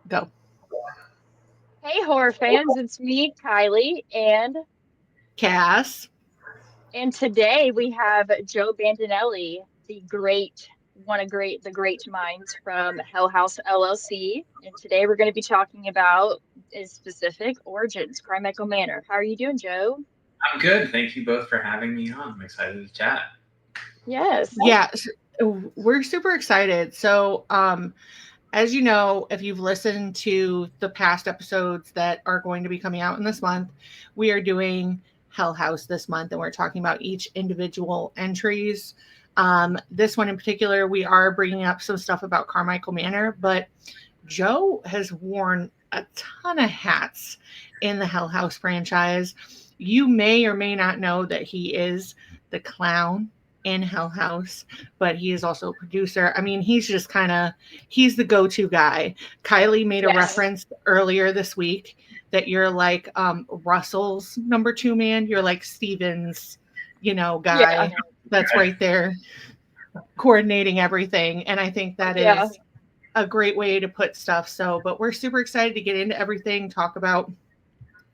Go. Hey, horror fans, it's me, Kylie, Cass. and today we have Joe Bandelli, the great minds from Hell House LLC. And today we're going to be talking about its specific origins, Carmichael Manor. How are you doing, Joe? I'm good. Thank you both for having me on. I'm excited to chat. Yes. Yeah, we're super excited. As you know, if you've listened to the past episodes that are going to be coming out in this month, we are doing Hell House this month, and we're talking about each individual entries. This one in particular, we are bringing up some stuff about Carmichael Manor, but Joe has worn a ton of hats in the Hell House franchise. You may or may not know that he is the clown in Hell House, but he is also a producer. I mean, he's the go-to guy. Kylie made a Yes. reference earlier this week that you're like Russell's number two man. You're like Steven's, Yeah. guy that's right there coordinating everything. And I think that Yeah. is a great way to put stuff. But we're super excited to get into everything, talk about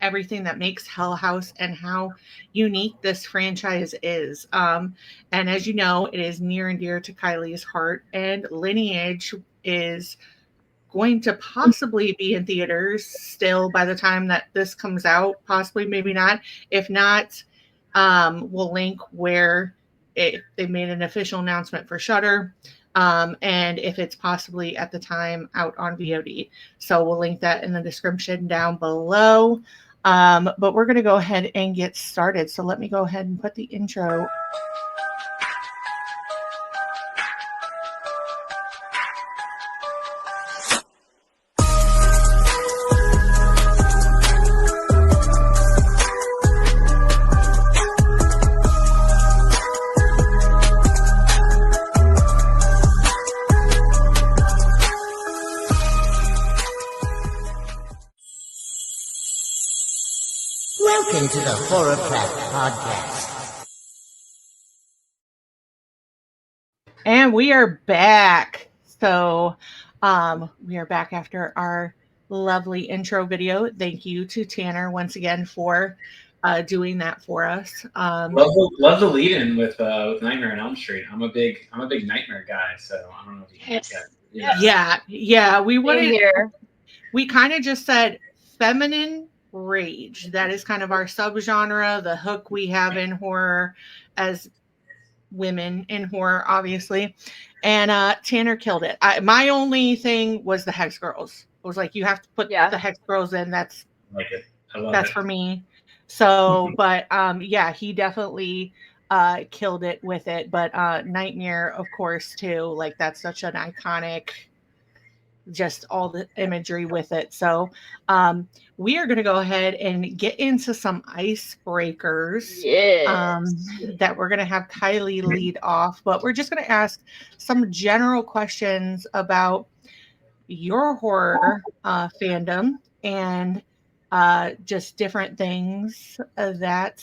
everything that makes Hell House and how unique this franchise is. And as you know, it is near and dear to Kylie's heart, and Lineage is going to possibly be in theaters still by the time that this comes out. Possibly, maybe not. If not, we'll link where they made an official announcement for Shudder. And if it's possibly at the time out on VOD. So we'll link that in the description down below. But we're going to go ahead and get started. So let me go ahead and put the intro. Welcome to the Horror Prep Podcast. And we are back. So we are back after our lovely intro video. Thank you to Tanner once again for doing that for us. Love the lead-in with Nightmare on Elm Street. I'm a big Nightmare guy, so I don't know if you can Yes. Yeah. We Same wanted. here. We kind of just said feminine rage. That is kind of our subgenre, the hook we have in horror as women in horror, obviously. And Tanner killed it. My only thing was the Hex Girls. I was like, you have to put the Hex Girls in. That's like it. I love that's it. for me. So, but yeah, he definitely killed it with it. But Nightmare, of course, too. Like that's such an iconic, just all the imagery with it. So we are going to go ahead and get into some icebreakers that we're going to have Kylie lead off, but we're just going to ask some general questions about your horror fandom and just different things that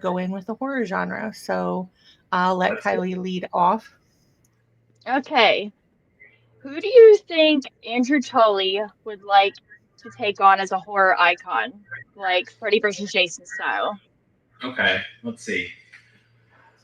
go in with the horror genre. So I'll let Kylie lead off. Okay. Who do you think Andrew Tully would like to take on as a horror icon, like Freddy versus Jason style? Okay, let's see.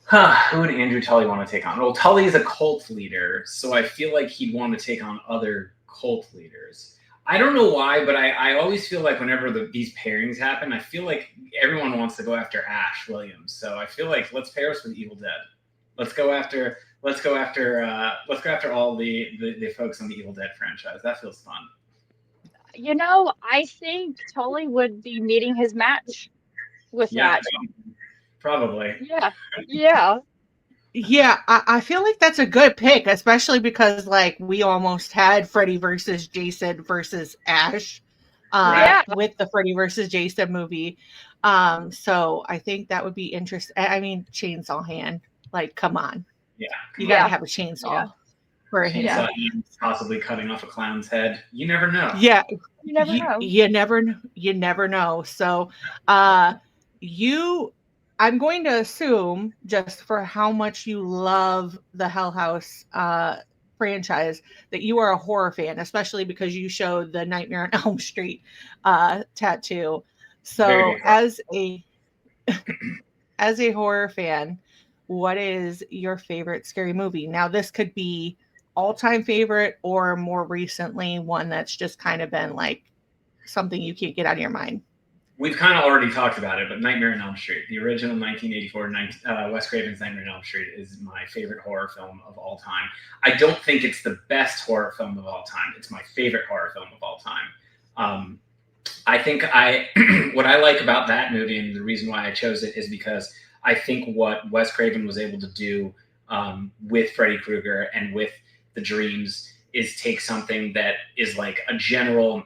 Who would Andrew Tully want to take on? Well, Tully is a cult leader, so I feel like he'd want to take on other cult leaders. I don't know why, but I always feel like whenever these pairings happen, I feel like everyone wants to go after Ash Williams. So I feel like let's pair us with Evil Dead. Let's go after all the folks on the Evil Dead franchise. That feels fun. You know, I think Tully would be meeting his match with that. Probably. Yeah. Yeah. Yeah, I feel like that's a good pick, especially because like we almost had Freddy versus Jason versus Ash with the Freddy versus Jason movie. So I think that would be interesting. I mean, chainsaw hand, like, come on. Yeah. You got to have a chainsaw for a hand. Chainsaw possibly cutting off a clown's head. You never know. Yeah. You never know. You never know. So I'm going to assume, just for how much you love the Hell House franchise that you are a horror fan, especially because you showed the Nightmare on Elm Street tattoo. So as a horror fan, what is your favorite scary movie? Now, this could be all-time favorite or more recently one that's just kind of been like something you can't get out of your mind. We've kind of already talked about it, but Nightmare on Elm Street, the original 1984 Wes Craven's Nightmare on Elm Street, is my favorite horror film of all time. I don't think it's the best horror film of all time. It's my favorite horror film of all time. I think what I like about that movie, and the reason why I chose it, is because I think what Wes Craven was able to do with Freddy Krueger and with the dreams is take something that is like a general.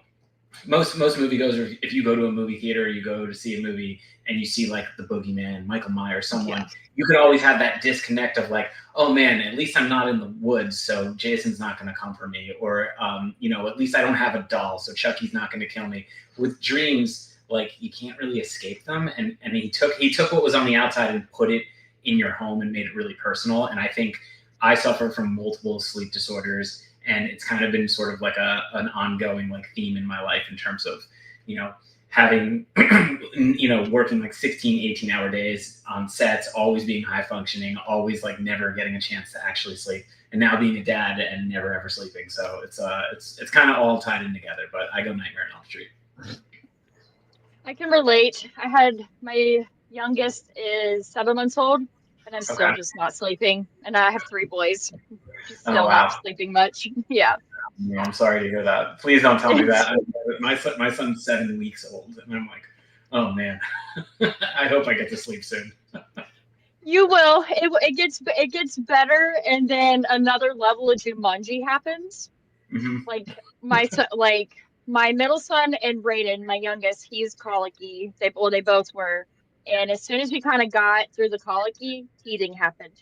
Most moviegoers, if you go to a movie theater, you go to see a movie and you see like the Boogeyman, Michael Myers, someone, you could always have that disconnect of like, oh man, at least I'm not in the woods, so Jason's not going to come for me, or at least I don't have a doll, so Chucky's not going to kill me. With dreams, like you can't really escape them, and he took what was on the outside and put it in your home and made it really personal. And I think I suffer from multiple sleep disorders. And it's kind of been sort of like an ongoing like theme in my life in terms of, having, working like 16, 18-hour days on sets, always being high functioning, always like never getting a chance to actually sleep, and now being a dad and never ever sleeping. So it's kind of all tied in together. But I go Nightmare on Elm Street. I can relate. I had my youngest is 7 months old, and I'm still just not sleeping. And I have 3 boys. Just still not sleeping much. Yeah. Yeah, I'm sorry to hear that. Please don't tell me that. My son's 7 weeks old, and I'm like, oh man. I hope I get to sleep soon. You will. It gets better, and then another level of Jumanji happens. Mm-hmm. Like my middle son and Raiden, my youngest, he's colicky. They both were. And as soon as we kind of got through the colicky, teething happened.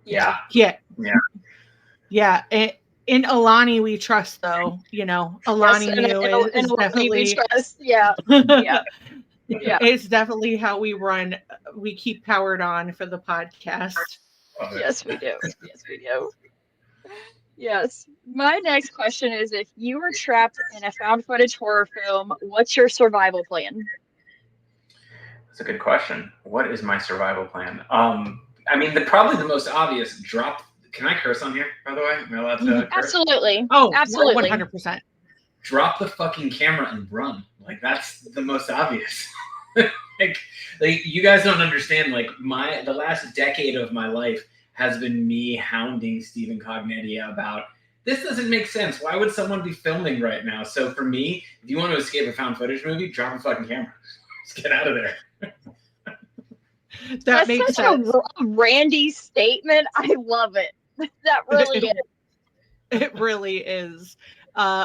Yeah. In Alani we trust, though. Alani is definitely we trust. Yeah. Yeah. It's definitely how we run. We keep powered on for the podcast. Yes, we do. Yes. My next question is, if you were trapped in a found footage horror film, what's your survival plan? That's a good question. What is my survival plan? Probably the most obvious, drop. Can I curse on here, by the way? Am I allowed to curse? Absolutely. Oh, absolutely. 100%. Drop the fucking camera and run. Like, that's the most obvious. like you guys don't understand. Like, the last decade of my life has been me hounding Stephen Cognetti about, this doesn't make sense. Why would someone be filming right now? So for me, if you want to escape a found footage movie, drop a fucking camera. Just get out of there. That's makes such sense. A Randy statement. I love it. That really is. It really is.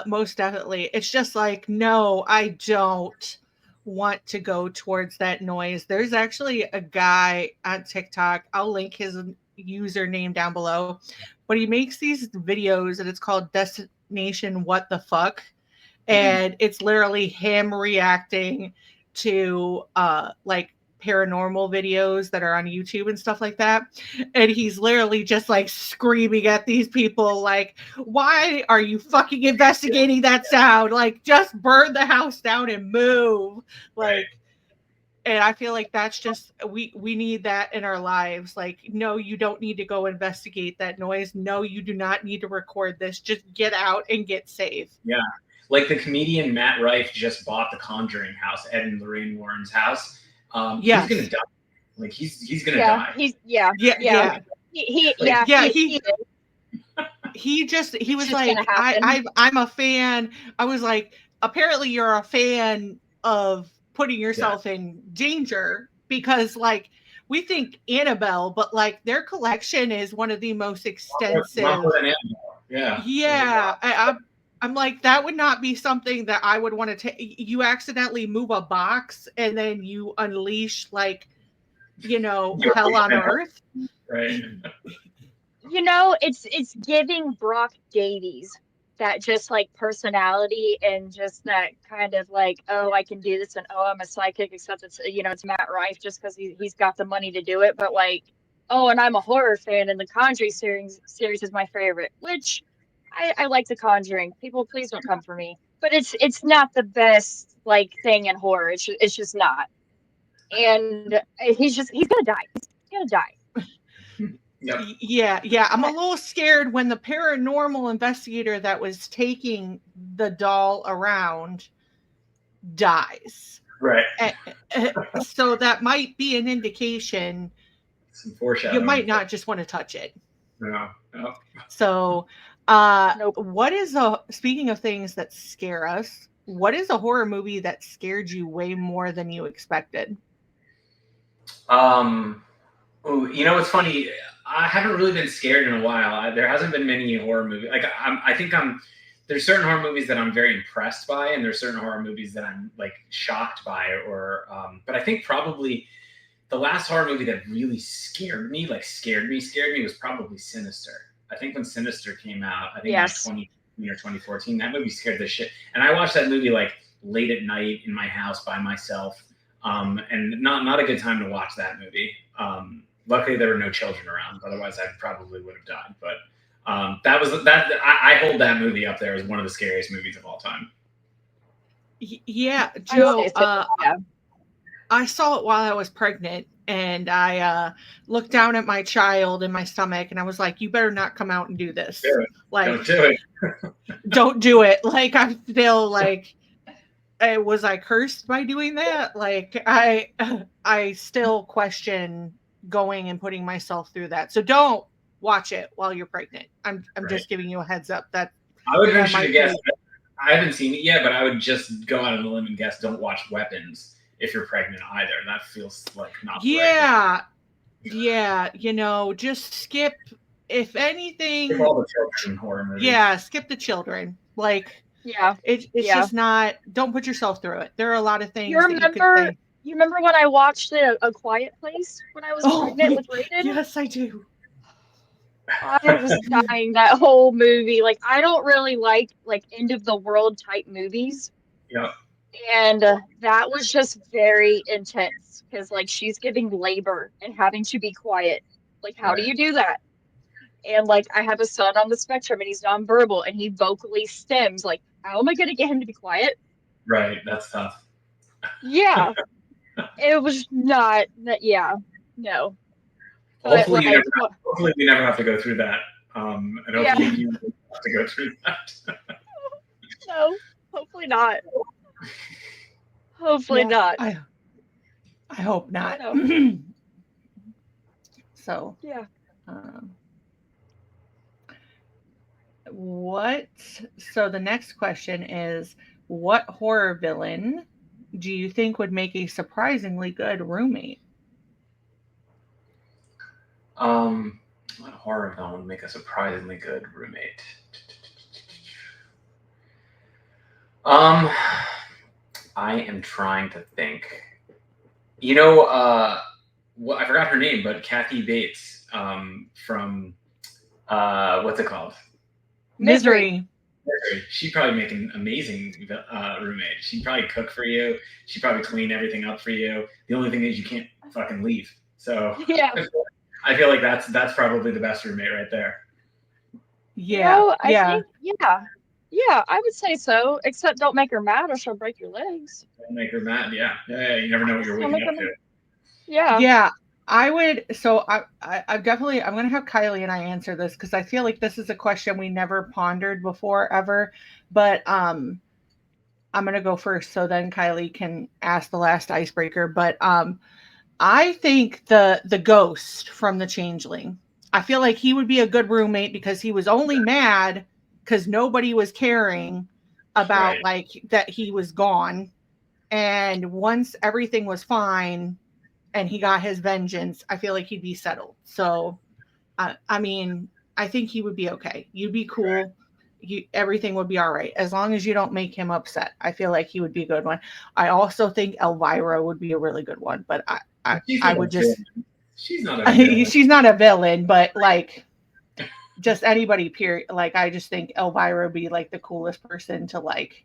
Most definitely. It's just like, no, I don't want to go towards that noise. There's actually a guy on TikTok. I'll link his username down below. But he makes these videos, and it's called Destination What the Fuck. And it's literally him reacting to like paranormal videos that are on YouTube and stuff like that. And he's literally just like screaming at these people like, why are you fucking investigating that sound? Like, just burn the house down and move. Like, and I feel like that's just, we need that in our lives. Like, no, you don't need to go investigate that noise. No, you do not need to record this. Just get out and get safe. Yeah. Like the comedian Matt Rife just bought the Conjuring house, Ed and Lorraine Warren's house. He's gonna die. Like he's gonna die. He was like, I'm a fan. I was like, apparently you're a fan of putting yourself in danger, because like we think Annabelle, but like their collection is one of the most extensive. I'm like, that would not be something that I would want to take. You accidentally move a box and then you unleash like, hell on earth. Right. It's giving Brock Davies that just like personality and just that kind of like, oh, I can do this, and oh, I'm a psychic, except it's Matt Rife just because he's got the money to do it. But like, oh, and I'm a horror fan, and the Conjuring series is my favorite, which I like The Conjuring. People, please don't come for me, but it's not the best like thing in horror. It's just not. And he's gonna die. He's gonna die. Yep. Yeah. I'm a little scared when the paranormal investigator that was taking the doll around dies. Right. So that might be an indication Some foreshadowing. you might not just want to touch it. No. So, Nope. what is speaking of things that scare us, what is a horror movie that scared you way more than you expected? It's funny. I haven't really been scared in a while. There hasn't been many horror movies. Like I think there's certain horror movies that I'm very impressed by, and there's certain horror movies that I'm like shocked by, but I think probably the last horror movie that really scared me was probably Sinister. I think when Sinister came out, I think Yes. like 2015 or 2014, that movie scared the shit. And I watched that movie like late at night in my house by myself. And not a good time to watch that movie. Luckily there were no children around, otherwise I probably would have died. But I hold that movie up there as one of the scariest movies of all time. Yeah, Joe, Yeah. I saw it while I was pregnant, and I looked down at my child in my stomach, and I was like, you better not come out and do this. Do it. Like, Don't do it. Don't do it. Like, I feel like, was I cursed by doing that? Like, I still question going and putting myself through that. So don't watch it while you're pregnant. I'm Right. just giving you a heads up that I would venture to guess. I haven't seen it yet, but I would just go out on a limb and guess don't watch Weapons if you're pregnant either. That feels like not. Yeah. Just skip. If anything, Skip all the children horror movies. Yeah, skip the children. Like, Yeah. it's just not. Don't put yourself through it. There are a lot of things. You remember when I watched A Quiet Place when I was pregnant with Raiden? Yes, I do. I was dying that whole movie. Like, I don't really like end of the world type movies. Yep. And that was just very intense because like she's giving labor and having to be quiet. Like, how do you do that? And like, I have a son on the spectrum and he's nonverbal and he vocally stems. Like, how am I going to get him to be quiet? Right. That's tough. Yeah. It was not that. Yeah. No. Hopefully, hopefully we never have to go through that. And hopefully you have to go through that. No, hopefully not. Hopefully not. I hope not. So yeah. So the next question is, what horror villain do you think would make a surprisingly good roommate? What horror villain would make a surprisingly good roommate? I am trying to think. I forgot her name, but Kathy Bates from what's it called? Misery. She'd probably make an amazing roommate. She'd probably cook for you. She'd probably clean everything up for you. The only thing is you can't fucking leave. So yeah. I feel like that's probably the best roommate right there. Yeah. I think, yeah, I would say so. Except don't make her mad or she'll break your legs. Don't make her mad. Yeah. You never know what you're waking up to. Yeah. Yeah. I would. So I'm going to have Kylie and I answer this because I feel like this is a question we never pondered before ever. But I'm going to go first, so then Kylie can ask the last icebreaker. But I think the ghost from The Changeling. I feel like he would be a good roommate because he was only mad because nobody was caring about like that he was gone, and once everything was fine and he got his vengeance, I feel like he'd be settled. So, I mean, I think he would be okay. You'd be cool. Everything would be all right as long as you don't make him upset. I feel like he would be a good one. I also think Elvira would be a really good one, but I would just. She's not a villain. She's not a villain, but like just anybody. Period. Like I just think Elvira would be like the coolest person to like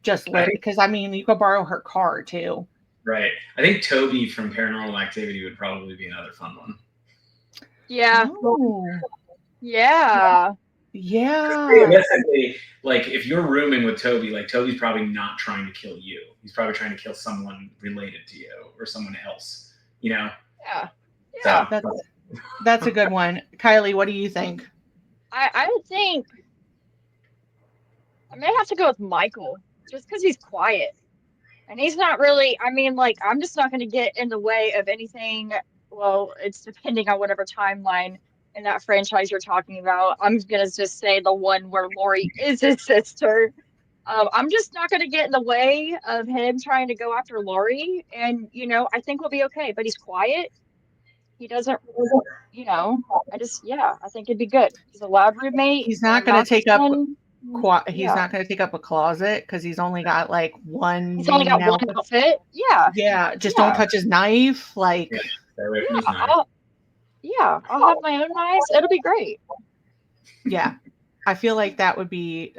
just live because I mean you could borrow her car too. Right. I think Toby from Paranormal Activity would probably be another fun one. Yeah. Oh, Yeah. yeah. Realistically, like if you're rooming with Toby, like Toby's probably not trying to kill you. He's probably trying to kill someone related to you or someone else. You know. Yeah. So Yeah. That's a good one. Kylie, what do you think? I would think I may have to go with Michael just because he's quiet. And he's not really, I mean, like, I'm just not going to get in the way of anything. Well, it's depending on whatever timeline in that franchise you're talking about. I'm going to just say the one where Lori is his sister. I'm just not going to get in the way of him trying to go after Lori. And, I think we'll be okay. But he's quiet. He doesn't, I think it'd be good. He's a loud roommate. He's And not I'm going to not take up he's yeah. not going to take up a closet because he's only got like one He's only got main one outfit. Yeah. Yeah, just Yeah. don't touch his knife. Like, yeah, stay away from Yeah, his knife. I'll have my own knives. It'll be great. yeah, I feel like that would be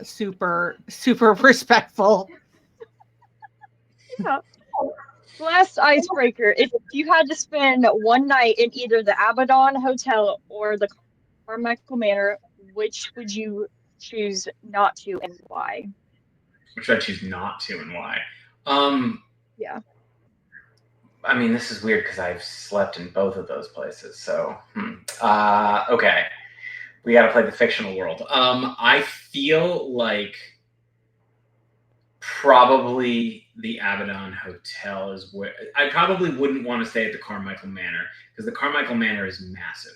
super, super respectful. Yeah. Last icebreaker. If you had to spend one night in either the Abaddon Hotel or the Carmichael Manor, which would you choose not to and why? Which I choose not to, and why? Yeah. I mean, this is weird because I've slept in both of those places. So, okay, we got to play the fictional world. I feel like probably the Abaddon Hotel is where I probably wouldn't want to stay at the Carmichael Manor because the Carmichael Manor is massive.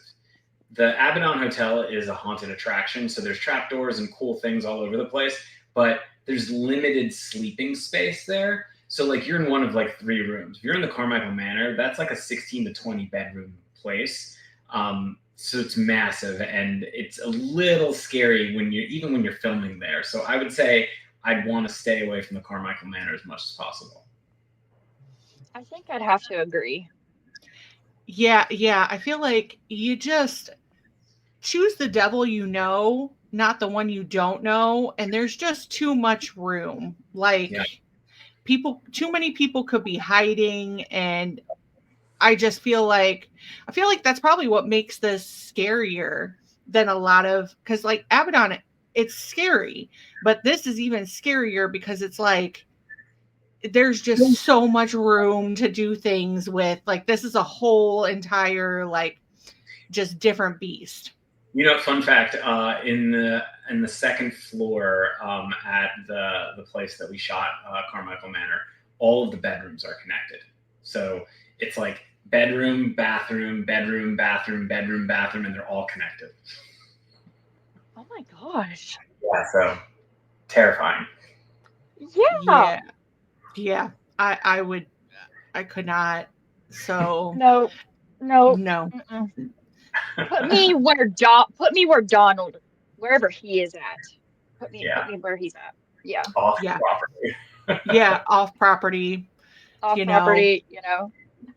The Abaddon Hotel is a haunted attraction, so there's trapdoors and cool things all over the place, but there's limited sleeping space there. So like you're in one of like 3 rooms. If you're in the Carmichael Manor, that's like a 16 to 20 bedroom place. So it's massive and it's a little scary when you're filming there. So I would say I'd want to stay away from the Carmichael Manor as much as possible. I think I'd have to agree. Yeah, I feel like you just choose the devil not the one you don't know, and there's just too much room. Like too many people could be hiding, and I feel like that's probably what makes this scarier than a lot of, because like Abaddon, it's scary, but this is even scarier because it's like there's just so much room to do things with. Like this is a whole entire like just different beast. Fun fact, in the second floor at the place that we shot, Carmichael Manor, all of the bedrooms are connected. So it's like bedroom, bathroom, bedroom, bathroom, bedroom, bathroom, and they're all connected. Oh my gosh. Yeah, so terrifying. Yeah. I could not. So No. Mm-mm. Put me where Donald, wherever he is at. Put me where he's at. Yeah. Off property. Yeah, off property. Off property,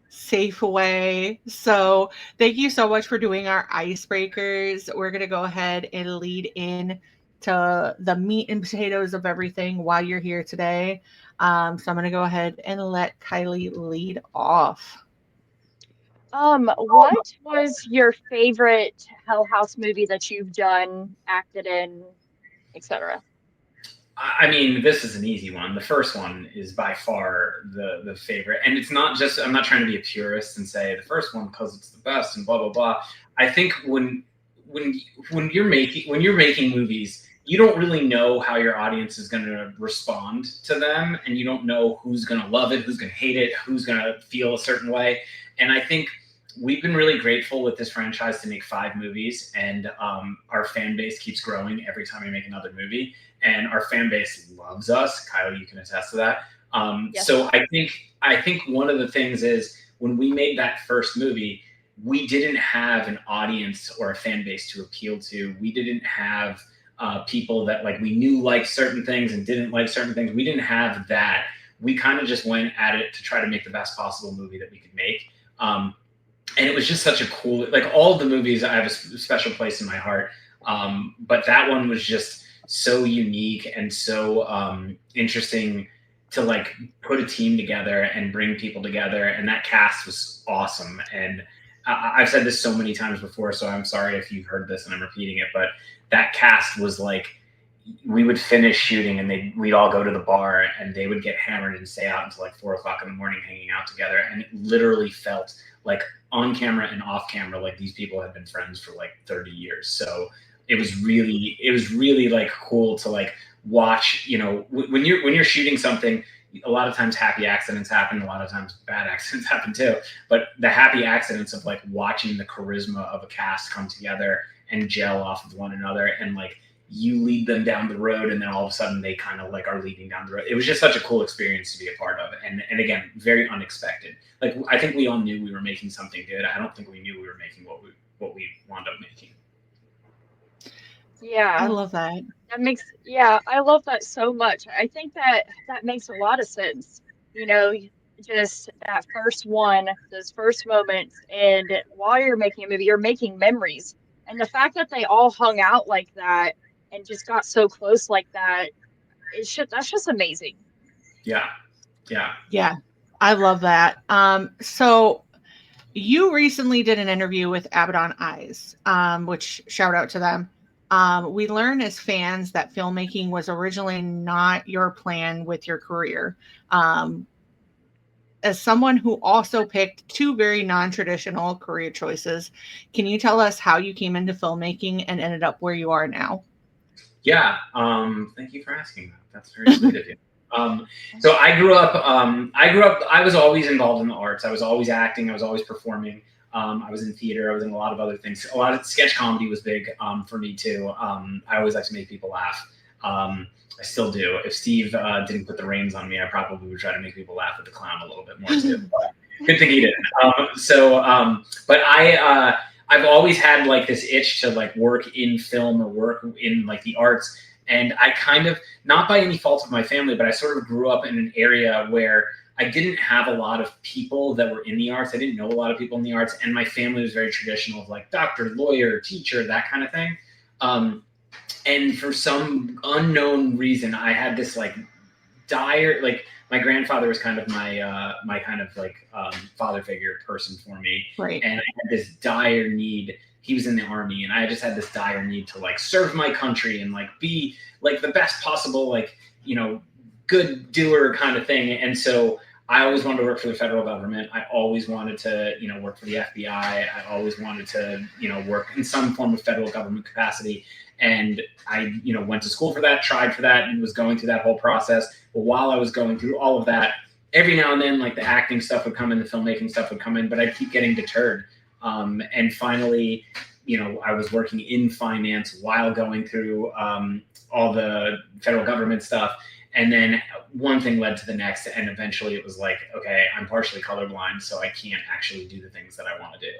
safe away. So thank you so much for doing our icebreakers. We're going to go ahead and lead in to the meat and potatoes of everything while you're here today. So I'm going to go ahead and let Kylie lead off. What was your favorite Hell House movie that you've done, acted in, etc.? I mean, this is an easy one. The first one is by far the favorite. And it's not just, I'm not trying to be a purist and say the first one because it's the best and blah, blah, blah. I think when you're making movies, you don't really know how your audience is going to respond to them. And you don't know who's going to love it, who's going to hate it, who's going to feel a certain way. And I think we've been really grateful with this franchise to make 5 movies. And our fan base keeps growing every time we make another movie. And our fan base loves us. Kylie, you can attest to that. Yes. So I think one of the things is when we made that first movie, we didn't have an audience or a fan base to appeal to. We didn't have people that like we knew liked certain things and didn't like certain things. We didn't have that. We kind of just went at it to try to make the best possible movie that we could make. And it was just such a cool, like all of the movies, I have a special place in my heart. But that one was just so unique and so interesting to like put a team together and bring people together. And that cast was awesome. And I've said this so many times before, so I'm sorry if you've heard this and I'm repeating it, but that cast was like, we would finish shooting and we'd all go to the bar and they would get hammered and stay out until like 4:00 in the morning hanging out together. And it literally felt like on camera and off camera, like these people had been friends for like 30 years. So it was really like cool to like watch, you know, when you're shooting something, a lot of times happy accidents happen. A lot of times bad accidents happen too. But the happy accidents of like watching the charisma of a cast come together and gel off of one another, and like you lead them down the road and then all of a sudden they kind of like are leading down the road. It was just such a cool experience to be a part of. And again, very unexpected. Like, I think we all knew we were making something good. I don't think we knew we were making what we wound up making. Yeah. I love that. I love that so much. I think that makes a lot of sense. You know, just that first one, those first moments, and while you're making a movie, you're making memories. And the fact that they all hung out like that and just got so close like that, that's just amazing. Yeah. Yeah, I love that. So you recently did an interview with Abaddon Eyes, which shout out to them. We learned as fans that filmmaking was originally not your plan with your career. As someone who also picked two very non-traditional career choices, can you tell us how you came into filmmaking and ended up where you are now? Yeah. Thank you for asking that. That's very sweet of you. So I grew up, I was always involved in the arts. I was always acting. I was always performing. I was in theater. I was in a lot of other things. A lot of sketch comedy was big for me too. I always like to make people laugh. I still do. If Steve didn't put the reins on me, I probably would try to make people laugh at the clown a little bit more too. But good thing he didn't. But I've always had like this itch to like work in film or work in like the arts. And I kind of, not by any fault of my family, but I sort of grew up in an area where I didn't have a lot of people that were in the arts. I didn't know a lot of people in the arts. And my family was very traditional of like doctor, lawyer, teacher, that kind of thing. And for some unknown reason, I had this like dire, like my grandfather was kind of my kind of like father figure person for me. Right. And I had this dire need. He was in the army, and I just had this dire need to like serve my country and like be like the best possible, like, you know, good doer kind of thing. And so I always wanted to work for the federal government. I always wanted to, you know, work for the FBI. I always wanted to, you know, work in some form of federal government capacity. And I, you know, went to school for that, tried for that, and was going through that whole process. But while I was going through all of that, every now and then, like the acting stuff would come in, the filmmaking stuff would come in, but I'd keep getting deterred. And finally, you know, I was working in finance while going through all the federal government stuff. And then one thing led to the next. And eventually it was like, okay, I'm partially colorblind, so I can't actually do the things that I want to do.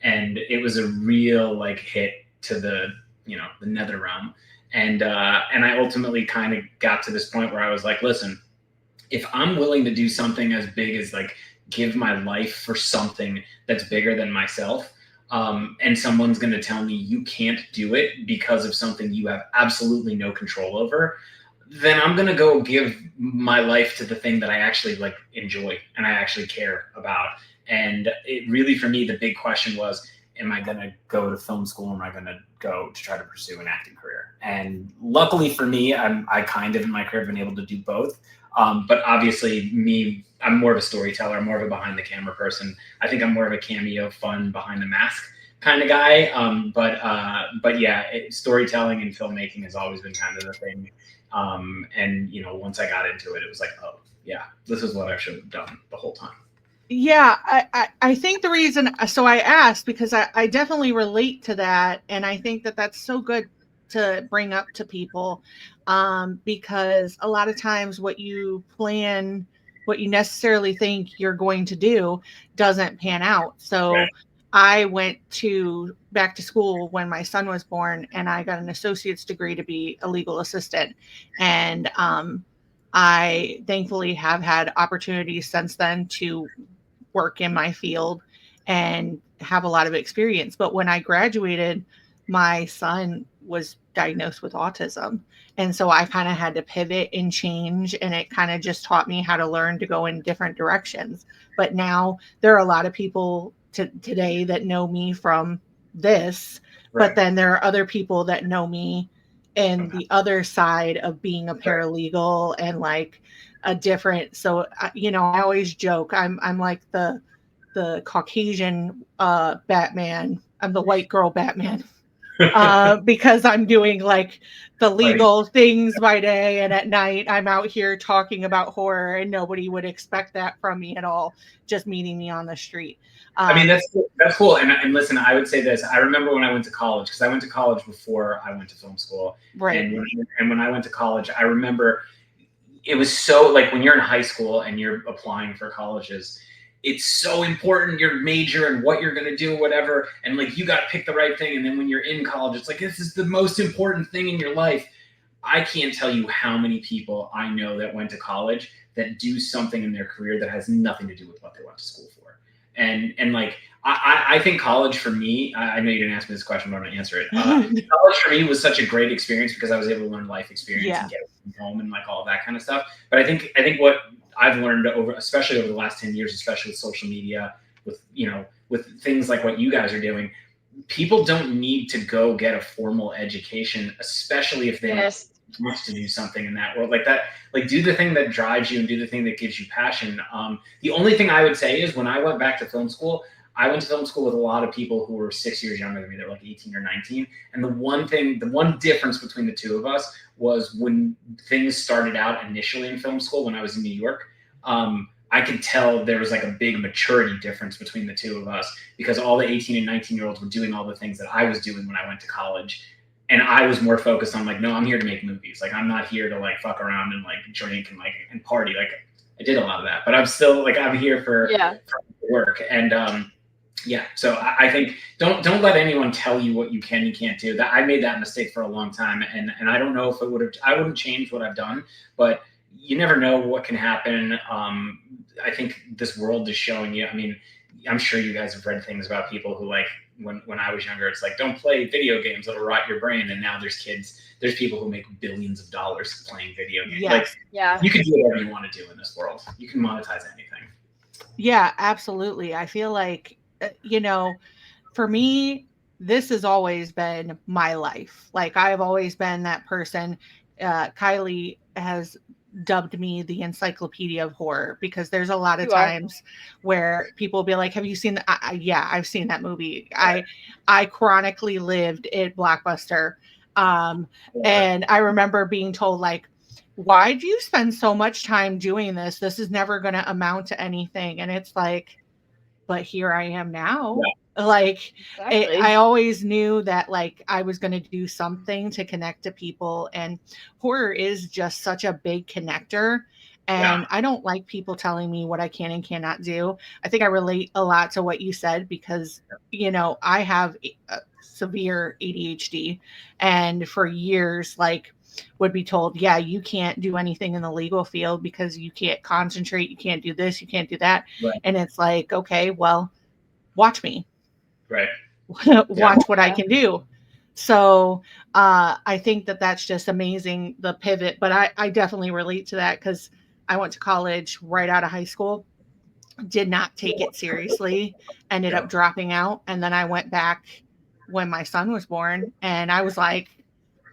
And it was a real like hit to the, you know, the nether realm. And I ultimately kind of got to this point where I was like, listen, if I'm willing to do something as big as like give my life for something that's bigger than myself, and someone's going to tell me you can't do it because of something you have absolutely no control over, then I'm going to go give my life to the thing that I actually like enjoy and I actually care about. And it really, for me, the big question was, am I going to go to film school or am I going to go to try to pursue an acting career? And luckily for me, I kind of in my career have been able to do both. But obviously me, I'm more of a storyteller. I'm more of a behind the camera person. I think I'm more of a cameo, fun, behind the mask kind of guy. But yeah, storytelling and filmmaking has always been kind of the thing. And, you know, once I got into it, it was like, oh yeah, this is what I should have done the whole time. Yeah, I think the reason, so I asked because I definitely relate to that. And I think that that's so good to bring up to people, because a lot of times what you plan, what you necessarily think you're going to do doesn't pan out. So Right. I went back to school when my son was born, and I got an associate's degree to be a legal assistant. And I thankfully have had opportunities since then to work in my field and have a lot of experience. But when I graduated, my son was diagnosed with autism. And so I kind of had to pivot and change, and it kind of just taught me how to learn to go in different directions. But now there are a lot of people today that know me from this, Right. but then there are other people that know me in the other side of being a paralegal and like a different. So you know, I always joke I'm like the Caucasian Batman. I'm the white girl Batman. Because I'm doing like the legal things by day, and at night I'm out here talking about horror, and nobody would expect that from me at all, just meeting me on the street. I mean, that's cool. And listen, I would say this. I remember when I went to college, because I went to college before I went to film school. Right. And when I went to college, I remember it was so, like, when you're in high school and you're applying for colleges, it's so important, your major and what you're going to do, whatever. And like, you got to pick the right thing. And then when you're in college, it's like, this is the most important thing in your life. I can't tell you how many people I know that went to college that do something in their career that has nothing to do with what they went to school for. And like, I think college for me, I know you didn't ask me this question, but I'm going to answer it. College for me was such a great experience because I was able to learn life experience and get from home and like all that kind of stuff. But I think what I've learned especially over the last 10 years, especially with social media, with, you know, with things like what you guys are doing, people don't need to go get a formal education, especially if they want to do something in that world like that. Like, do the thing that drives you and do the thing that gives you passion. The only thing I would say is when I went back to film school, I went to film school with a lot of people who were 6 years younger than me. They were like 18 or 19. And the one difference between the two of us was when things started out initially in film school, when I was in New York, I could tell there was like a big maturity difference between the two of us, because all the 18 and 19-year-olds were doing all the things that I was doing when I went to college. And I was more focused on like, no, I'm here to make movies. Like, I'm not here to like fuck around and like drink and party. Like, I did a lot of that, but I'm still like, I'm here for work. And so I think don't let anyone tell you what you can and can't do. That I made that mistake for a long time, and I don't know if I wouldn't change what I've done, but you never know what can happen. I think this world is showing you. I mean, I'm sure you guys have read things about people who, like, when I was younger, it's like, don't play video games, it'll rot your brain. And now there's people who make billions of dollars playing video games. You can do whatever you want to do in this world. You can monetize anything. Yeah, absolutely. I feel like, you know, for me, this has always been my life. Like, I've always been that person. Kylee has dubbed me the encyclopedia of horror, because there's a lot of times where people will be like, have you seen yeah, I've seen that movie. I chronically lived at Blockbuster. And I remember being told, like, why do you spend so much time doing this? This is never going to amount to anything. And it's like, but here I am now. Like, I always knew that, like, I was going to do something to connect to people, and horror is just such a big connector. And I don't like people telling me what I can and cannot do. I think I relate a lot to what you said, because, you know, I have severe ADHD, and for years, like, would be told, yeah, you can't do anything in the legal field because you can't concentrate, you can't do this, you can't do that. And it's like, okay, well, watch me. Watch what I can do. So I think that that's just amazing, the pivot. But I definitely relate to that, because I went to college right out of high school, did not take it seriously, ended up dropping out. And then I went back when my son was born, and I was like,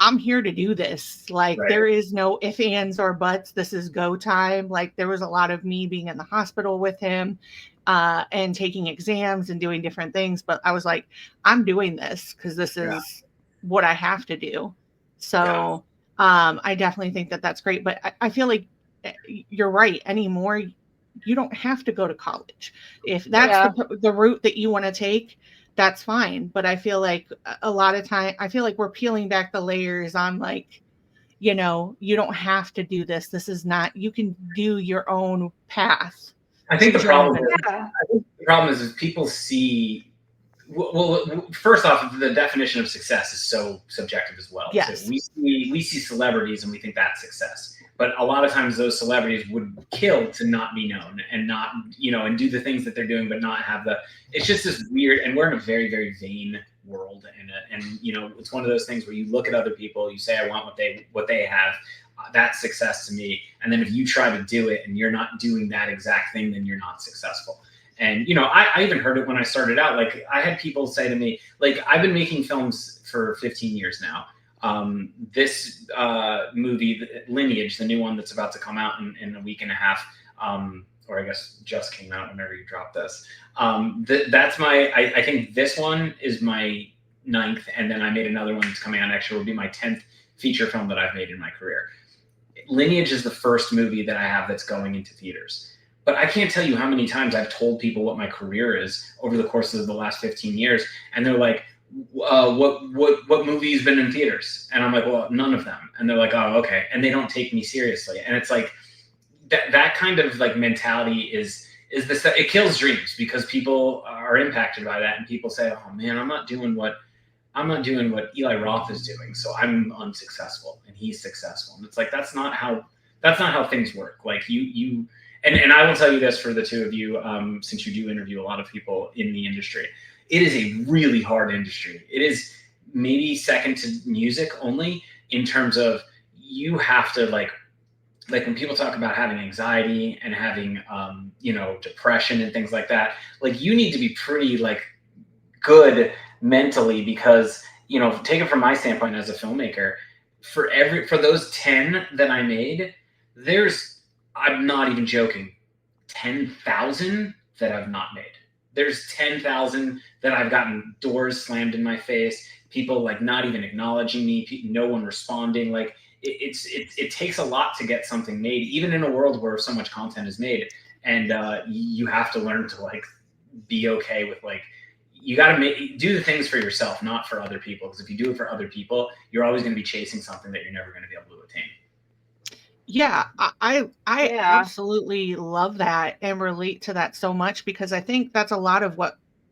I'm here to do this. Like, there is no ifs, ands, or buts. This is go time. Like, there was a lot of me being in the hospital with him and taking exams and doing different things. But I was like, I'm doing this because this is what I have to do. So I definitely think that that's great. But I feel like you're right. Anymore, you don't have to go to college. If that's the route that you want to take, that's fine. But I feel like a lot of time, I feel like we're peeling back the layers on, like, you know, you don't have to do this. This is not, you can do your own path. I think the problem is people see, well, first off, the definition of success is so subjective as well. Yes. So we see celebrities and we think that's success. But a lot of times those celebrities would kill to not be known and not, you know, and do the things that they're doing, but not have it's just this weird, and we're in a very, very vain world. And you know, it's one of those things where you look at other people, you say, I want what they have. That's success to me. And then if you try to do it and you're not doing that exact thing, then you're not successful. And, you know, I even heard it when I started out. Like, I had people say to me, like, I've been making films for 15 years now. This movie, Lineage, the new one that's about to come out in a week and a half, or I guess just came out whenever you drop this. That's I think this one is my 9th, and then I made another one that's coming out next year. Will be my 10th feature film that I've made in my career. Lineage is the first movie that I have that's going into theaters. But I can't tell you how many times I've told people what my career is over the course of the last 15 years. And they're like, what movie has been in theaters? And I'm like, well, none of them. And they're like, oh, okay. And they don't take me seriously. And it's like, that kind of like mentality is this, it kills dreams, because people are impacted by that. And people say, oh man, I'm not doing what Eli Roth is doing, so I'm unsuccessful and he's successful. And it's like, that's not how things work. Like you and I will tell you this for the two of you, since you do interview a lot of people in the industry, it is a really hard industry. It is maybe second to music only in terms of you have to like when people talk about having anxiety and having depression and things like that, like you need to be pretty like good mentally, because, you know, take it from my standpoint as a filmmaker, for those 10 that I made, I'm not even joking, 10,000 that I've not made. There's 10,000 that I've gotten doors slammed in my face, people like not even acknowledging me, no one responding. Like it takes a lot to get something made, even in a world where so much content is made. And you have to learn to like be okay with like, you got to do the things for yourself, not for other people. Because if you do it for other people, you're always going to be chasing something that you're never going to be able to attain. Yeah, I absolutely love that and relate to that so much, because I think that's a lot of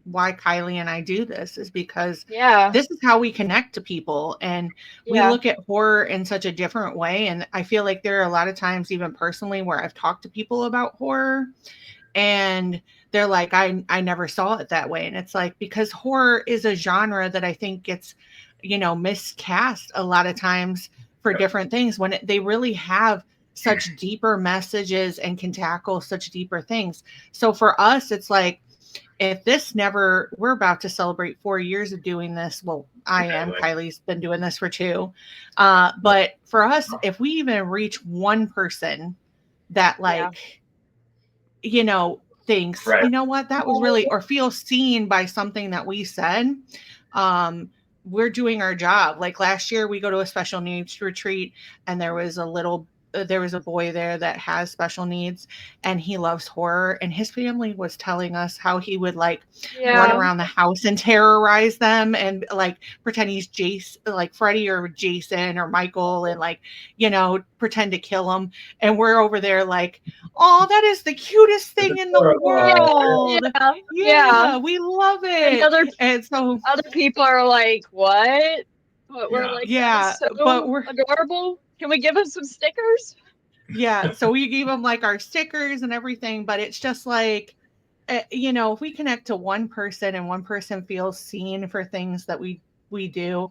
why Kylee and I do this, is because this is how we connect to people, and we look at horror in such a different way. And I feel like there are a lot of times, even personally, where I've talked to people about horror and they're like, I never saw it that way. And it's like, because horror is a genre that I think gets, miscast a lot of times for different things, when they really have such deeper messages and can tackle such deeper things. So for us, it's like, if we're about to celebrate 4 years of doing this. Well, Kylie's been doing this for 2. But for us, if we even reach one person that thinks, you know what, that was really, or feels seen by something that we said, we're doing our job. Like last year, we go to a special needs retreat, and there was a boy there that has special needs, and he loves horror, and his family was telling us how he would run around the house and terrorize them and pretend he's Jason, like Freddy or Jason or Michael, and pretend to kill him. And we're over there like, oh, that is the cutest thing in the world. Yeah, we love it. And so other people are like, what? But we're like, so but we're adorable. Can we give him some stickers? Yeah, so we gave them our stickers and everything, but it's just like, if we connect to one person and one person feels seen for things that we do,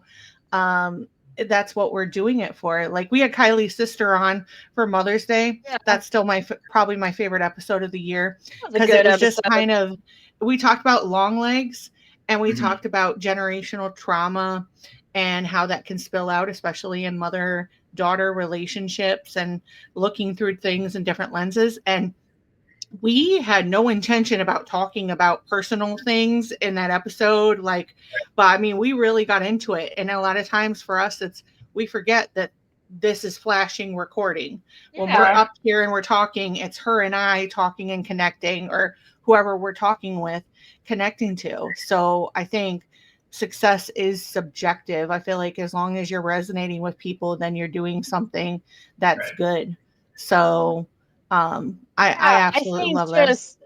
that's what we're doing it for. Like we had Kylie's sister on for Mother's Day. Yeah. That's still probably my favorite episode of the year, because it was just kind of, we talked about long legs, and we talked about generational trauma and how that can spill out, especially in mother-daughter relationships, and looking through things in different lenses. And we had no intention about talking about personal things in that episode. But I mean, we really got into it. And a lot of times for us, we forget that this is flashing recording. Yeah. When we're up here and we're talking, it's her and I talking and connecting, or whoever we're talking with connecting to. So I think success is subjective. I feel like as long as you're resonating with people, then you're doing something that's good. So I absolutely love this.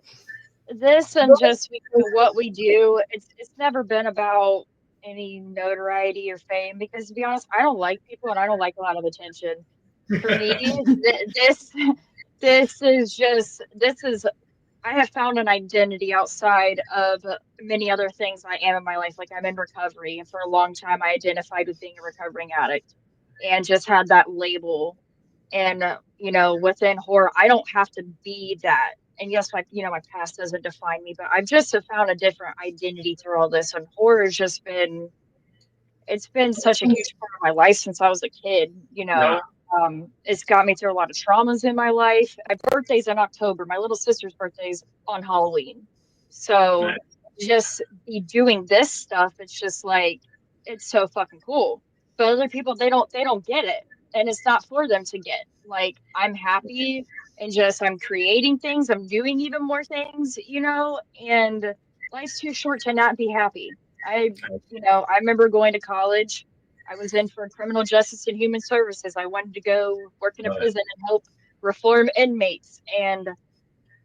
This and just what we do, it's never been about any notoriety or fame, because to be honest, I don't like people and I don't like a lot of attention. For me, this is I have found an identity outside of many other things I am in my life. Like I'm in recovery, and for a long time I identified with being a recovering addict and just had that label. And, within horror, I don't have to be that and yes, my past doesn't define me, but I've just found a different identity through all this, and horror has just been, it's been such a huge part of my life since I was a kid. Yeah. It's got me through a lot of traumas in my life. My birthday's in October. My little sister's birthday's on Halloween. So Nice. just be doing this stuff, it's just like, it's so fucking cool. But other people, they don't get it. And it's not for them to get. Like, I'm happy and just I'm creating things, I'm doing even more things, and life's too short to not be happy. I remember going to college. I was in for criminal justice and human services. I wanted to go work in a Love it. prison and help reform inmates. And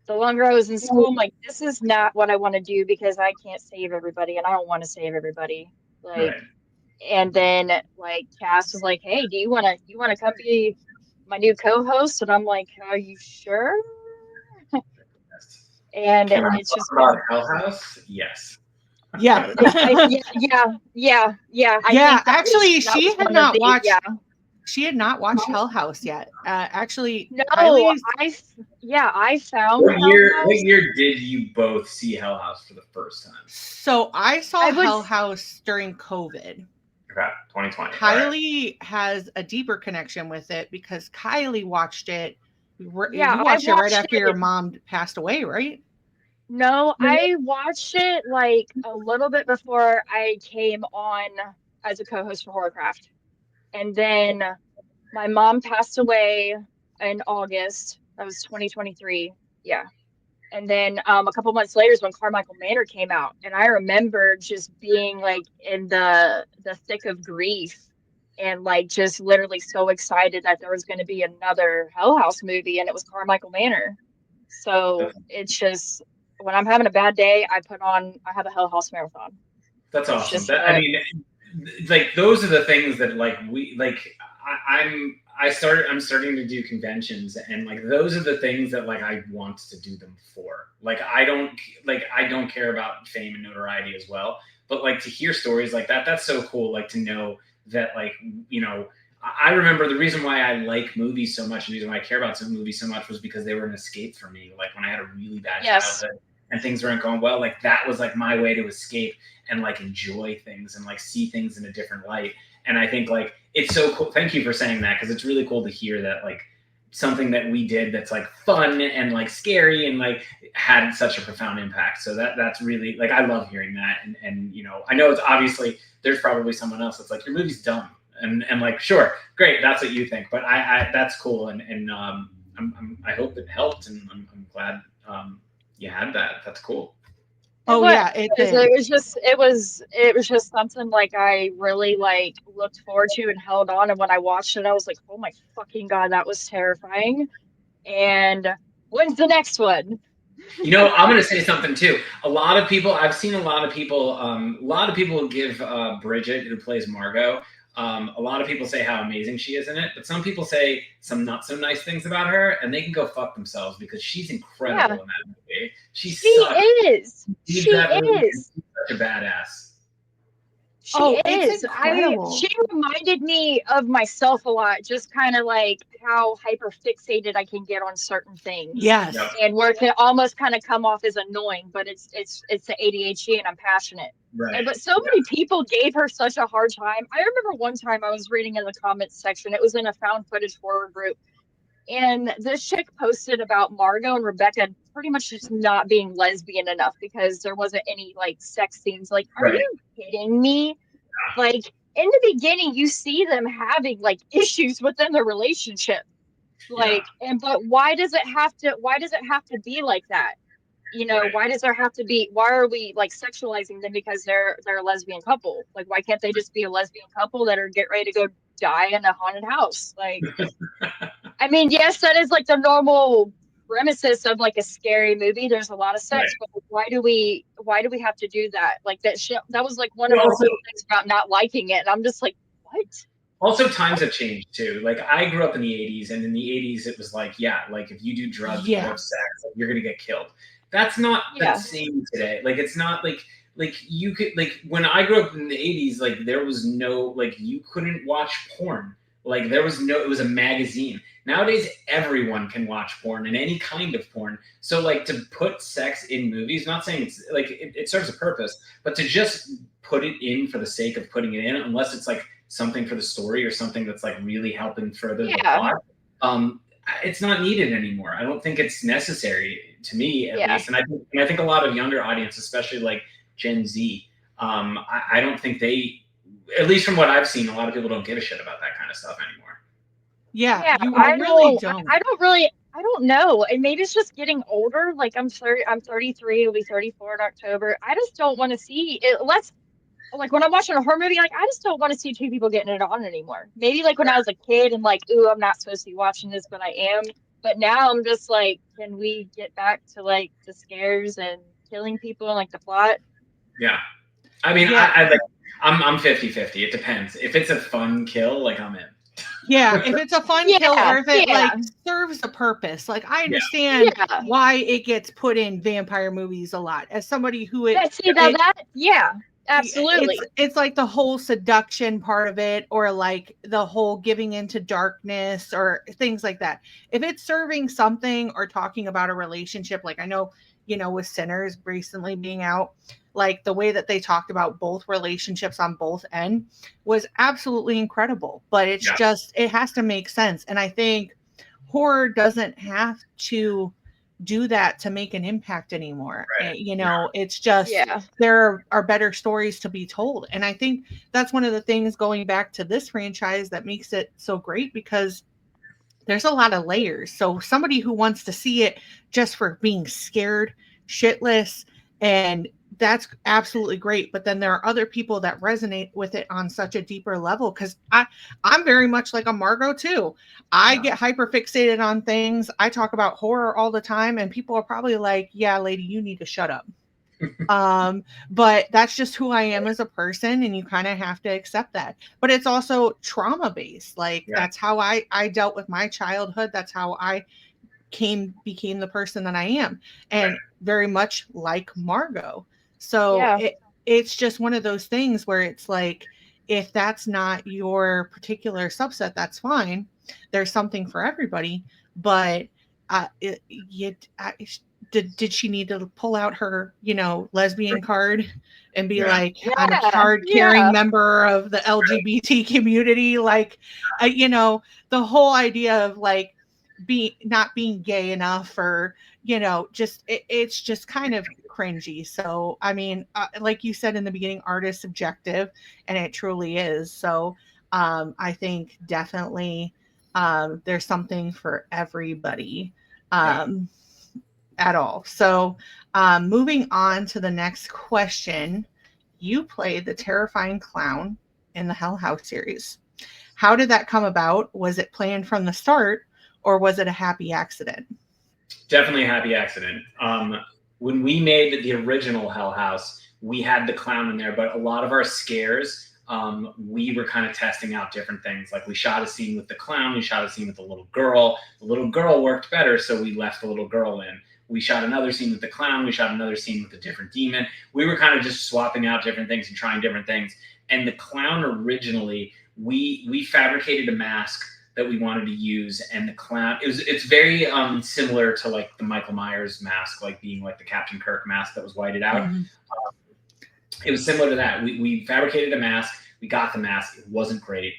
the longer I was in school, I'm like, this is not what I want to do because I can't save everybody and I don't want to save everybody. Like, Right. and then like Cass was like, hey, do you want to come be my new co-host? And I'm like, are you sure? And Can I it's talk just about Hell House? Yes. Yeah. yeah. Yeah, actually, she had not watched. Yeah. She had not watched Hell House yet. Actually, No, Kylie's, I found What Hell year? House. What year did you both see Hell House for the first time? so I saw I was- Hell House during COVID. Okay, 2020. Kylie has a deeper connection with it because Kylie watched it. Yeah, you watched it right watched after your it. mom passed away, right? No, I watched it like a little bit before I came on as a co-host for Horrorcraft. And then my mom passed away in August. That was 2023. Yeah. And then a couple months later is when Carmichael Manor came out. And I remember just being like in the thick of grief and like just literally so excited that there was going to be another Hell House movie, and it was Carmichael Manor. So it's just, when I'm having a bad day, I have a Hell House marathon. That's It's awesome. just I mean, like those are the things that like I'm starting to do conventions, and like those are the things that like I want to do them for. Like I don't care about fame and notoriety as well, but like to hear stories like that's so cool. Like to know that like I remember the reason why I like movies so much and the reason why I care about some movies so much was because they were an escape for me. Like when I had a really bad childhood and things weren't going well, like that was like my way to escape and like enjoy things and like see things in a different light. And I think like it's so cool. Thank you for saying that, because it's really cool to hear that like something that we did that's like fun and like scary and like had such a profound impact. So that's really like, I love hearing that. And I know it's obviously there's probably someone else that's like, your movie's dumb. And like, sure, great, that's what you think, but I that's cool, and I hope it helped, and I'm glad you had that. That's cool. It was just something like I really like looked forward to and held on, and when I watched it, I was like, oh my fucking god, that was terrifying. And when's the next one? I'm going to say something too. I've seen a lot of people give Bridget, who plays Margot, a lot of people say how amazing she is in it, but some people say some not so nice things about her, and they can go fuck themselves because she's incredible in that movie. She is. She's such a badass. She is. She reminded me of myself a lot, just kind of like how hyper fixated I can get on certain things. Yes. Yep. And where it can almost kind of come off as annoying, but it's the ADHD and I'm passionate. Right. But so many people gave her such a hard time. I remember one time I was reading in the comments section. It was in a found footage horror group. And this chick posted about Margot and Rebecca pretty much just not being lesbian enough because there wasn't any like sex scenes. Like, are you kidding me? Like in the beginning, you see them having like issues within their relationship. Like, but why does it have to be like that? Why does there have to be? Why are we like sexualizing them because they're a lesbian couple? Like, why can't they just be a lesbian couple that are get ready to go die in a haunted house? Like, I mean, yes, that is like the normal premises of like a scary movie. There's a lot of sex, but why do we have to do that? Like that was like one of the things about not liking it. And I'm just like, what? Also, times have changed too. Like I grew up in the 80s, and in the 80s it was like, like if you do drugs or have sex, like, you're gonna get killed. That's not the same today. Like it's not like you could, like when I grew up in the 80s, like there was no, like you couldn't watch porn Like there was no, it was a magazine. Nowadays, everyone can watch porn and any kind of porn. So like to put sex in movies, not saying it's like it serves a purpose, but to just put it in for the sake of putting it in, unless it's like something for the story or something that's like really helping further the plot, it's not needed anymore. I don't think it's necessary to me at least. And I think a lot of younger audience, especially like Gen Z, I don't think they, at least from what I've seen, a lot of people don't give a shit about that kind of stuff anymore. Yeah, I really don't. I don't know. And maybe it's just getting older. Like I'm 33, I'll be 34 in October. I just don't want to see it. Like when I'm watching a horror movie, like I just don't want to see two people getting it on anymore. Maybe like when I was a kid and like, ooh, I'm not supposed to be watching this, but I am. But now I'm just like, can we get back to like the scares and killing people and like the plot? Yeah. I mean, I'm 50-50. It depends. If it's a fun kill, like I'm in. Yeah, if it's a fun kill or if it like serves a purpose. Like I understand why it gets put in vampire movies a lot. As somebody who absolutely. It's like the whole seduction part of it, or like the whole giving into darkness or things like that. If it's serving something or talking about a relationship, like I know, with Sinners recently being out, like the way that they talked about both relationships on both ends was absolutely incredible. But it's just, it has to make sense. And I think horror doesn't have to do that to make an impact anymore. Right. It's just, there are better stories to be told. And I think that's one of the things going back to this franchise that makes it so great, because there's a lot of layers. So somebody who wants to see it just for being scared shitless, and that's absolutely great. But then there are other people that resonate with it on such a deeper level. Because I'm very much like a Margot too. I get hyper fixated on things. I talk about horror all the time, and people are probably like, yeah, lady, you need to shut up. But that's just who I am as a person, and you kind of have to accept that. But it's also trauma based. Like that's how I dealt with my childhood. That's how I became the person that I am, and very much like Margot. So it's just one of those things where it's like, if that's not your particular subset, that's fine. There's something for everybody. But did she need to pull out her, lesbian card and be like, I'm a card-carrying member of the LGBT community? Like, the whole idea of like not being gay enough, or, just it's just kind of cringy. So, I mean, like you said in the beginning, art is subjective, and it truly is. So, I think definitely there's something for everybody. At all. So moving on to the next question. You played the terrifying clown in the Hell House series. How did that come about? Was it planned from the start, or was it a happy accident? Definitely a happy accident. When we made the original Hell House, we had the clown in there, but a lot of our scares, we were kind of testing out different things. Like we shot a scene with the clown, we shot a scene with the little girl. The little girl worked better, so we left the little girl in. We shot another scene with the clown. We shot another scene with a different demon. We were kind of just swapping out different things and trying different things. And the clown originally, we fabricated a mask that we wanted to use, and the clown, it's very similar to like the Michael Myers mask, like being like the Captain Kirk mask that was whited out. Mm-hmm. It was similar to that. We fabricated a mask. We got the mask. It wasn't great.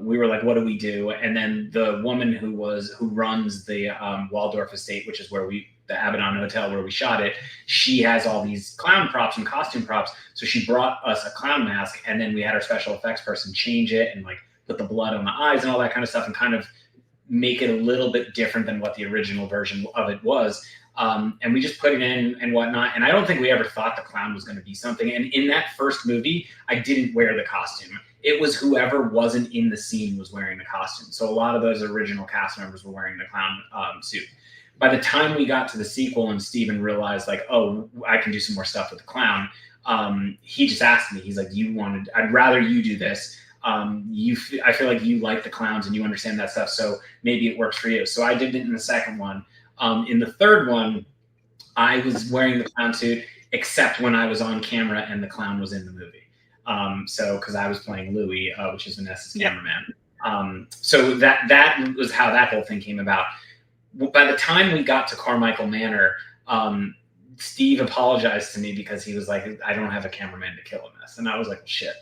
We were like, what do we do? And then the woman who runs the Waldorf estate, which is where the Abaddon Hotel where we shot it, she has all these clown props and costume props. So she brought us a clown mask, and then we had our special effects person change it and like put the blood on the eyes and all that kind of stuff, and kind of make it a little bit different than what the original version of it was. And we just put it in and whatnot. And I don't think we ever thought the clown was going to be something. And in that first movie, I didn't wear the costume. It was whoever wasn't in the scene was wearing the costume. So a lot of those original cast members were wearing the clown suit. By the time we got to the sequel and Steven realized like, oh, I can do some more stuff with the clown, he just asked me, he's like, I'd rather you do this. I feel like you like the clowns and you understand that stuff, so maybe it works for you. So I did it in the second one. In the third one, I was wearing the clown suit, except when I was on camera and the clown was in the movie. So because I was playing Louis, which is Vanessa's cameraman. So that was how that whole thing came about. By the time we got to Carmichael Manor, Steve apologized to me because he was like, I don't have a cameraman to kill in this. And I was like, well, shit.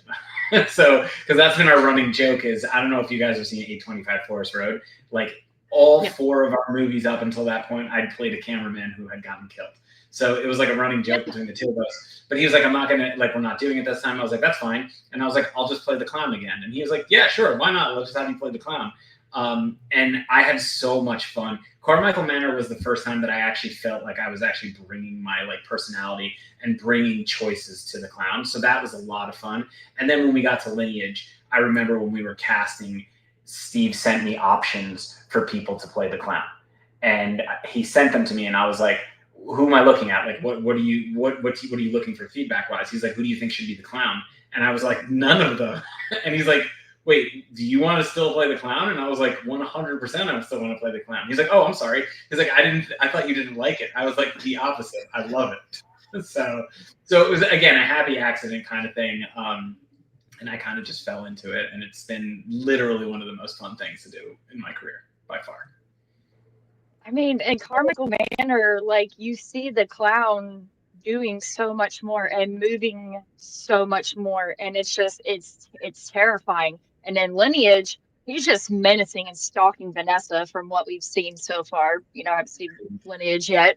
So, because that's been our running joke is, I don't know if you guys have seen 825 Forest Road. Like all 4 of our movies up until that point, I'd played a cameraman who had gotten killed. So it was like a running joke between the two of us. But he was like, I'm not going to, like, we're not doing it this time. I was like, that's fine. And I was like, I'll just play the clown again. And he was like, yeah, sure. Why not? Let's just have you play the clown. And I had so much fun. Carmichael Manor was the first time that I actually felt like I was actually bringing my like personality and bringing choices to the clown. So that was a lot of fun. And then when we got to Lineage, I remember when we were casting, Steve sent me options for people to play the clown. And he sent them to me and I was like, who am I looking at? Like, what are you looking for feedback wise? He's like, who do you think should be the clown? And I was like, none of them. And he's like, wait, do you want to still play the clown? And I was like, 100% I still want to play the clown. He's like, oh, I'm sorry. He's like, I thought you didn't like it. I was like, the opposite. I love it. So it was, again, a happy accident kind of thing. And I kind of just fell into it. And it's been literally one of the most fun things to do in my career by far. I mean, in Carmichael Manor, like you see the clown doing so much more and moving so much more. And it's just, it's terrifying. And in Lineage, he's just menacing and stalking Vanessa from what we've seen so far. You know, I haven't seen Lineage yet.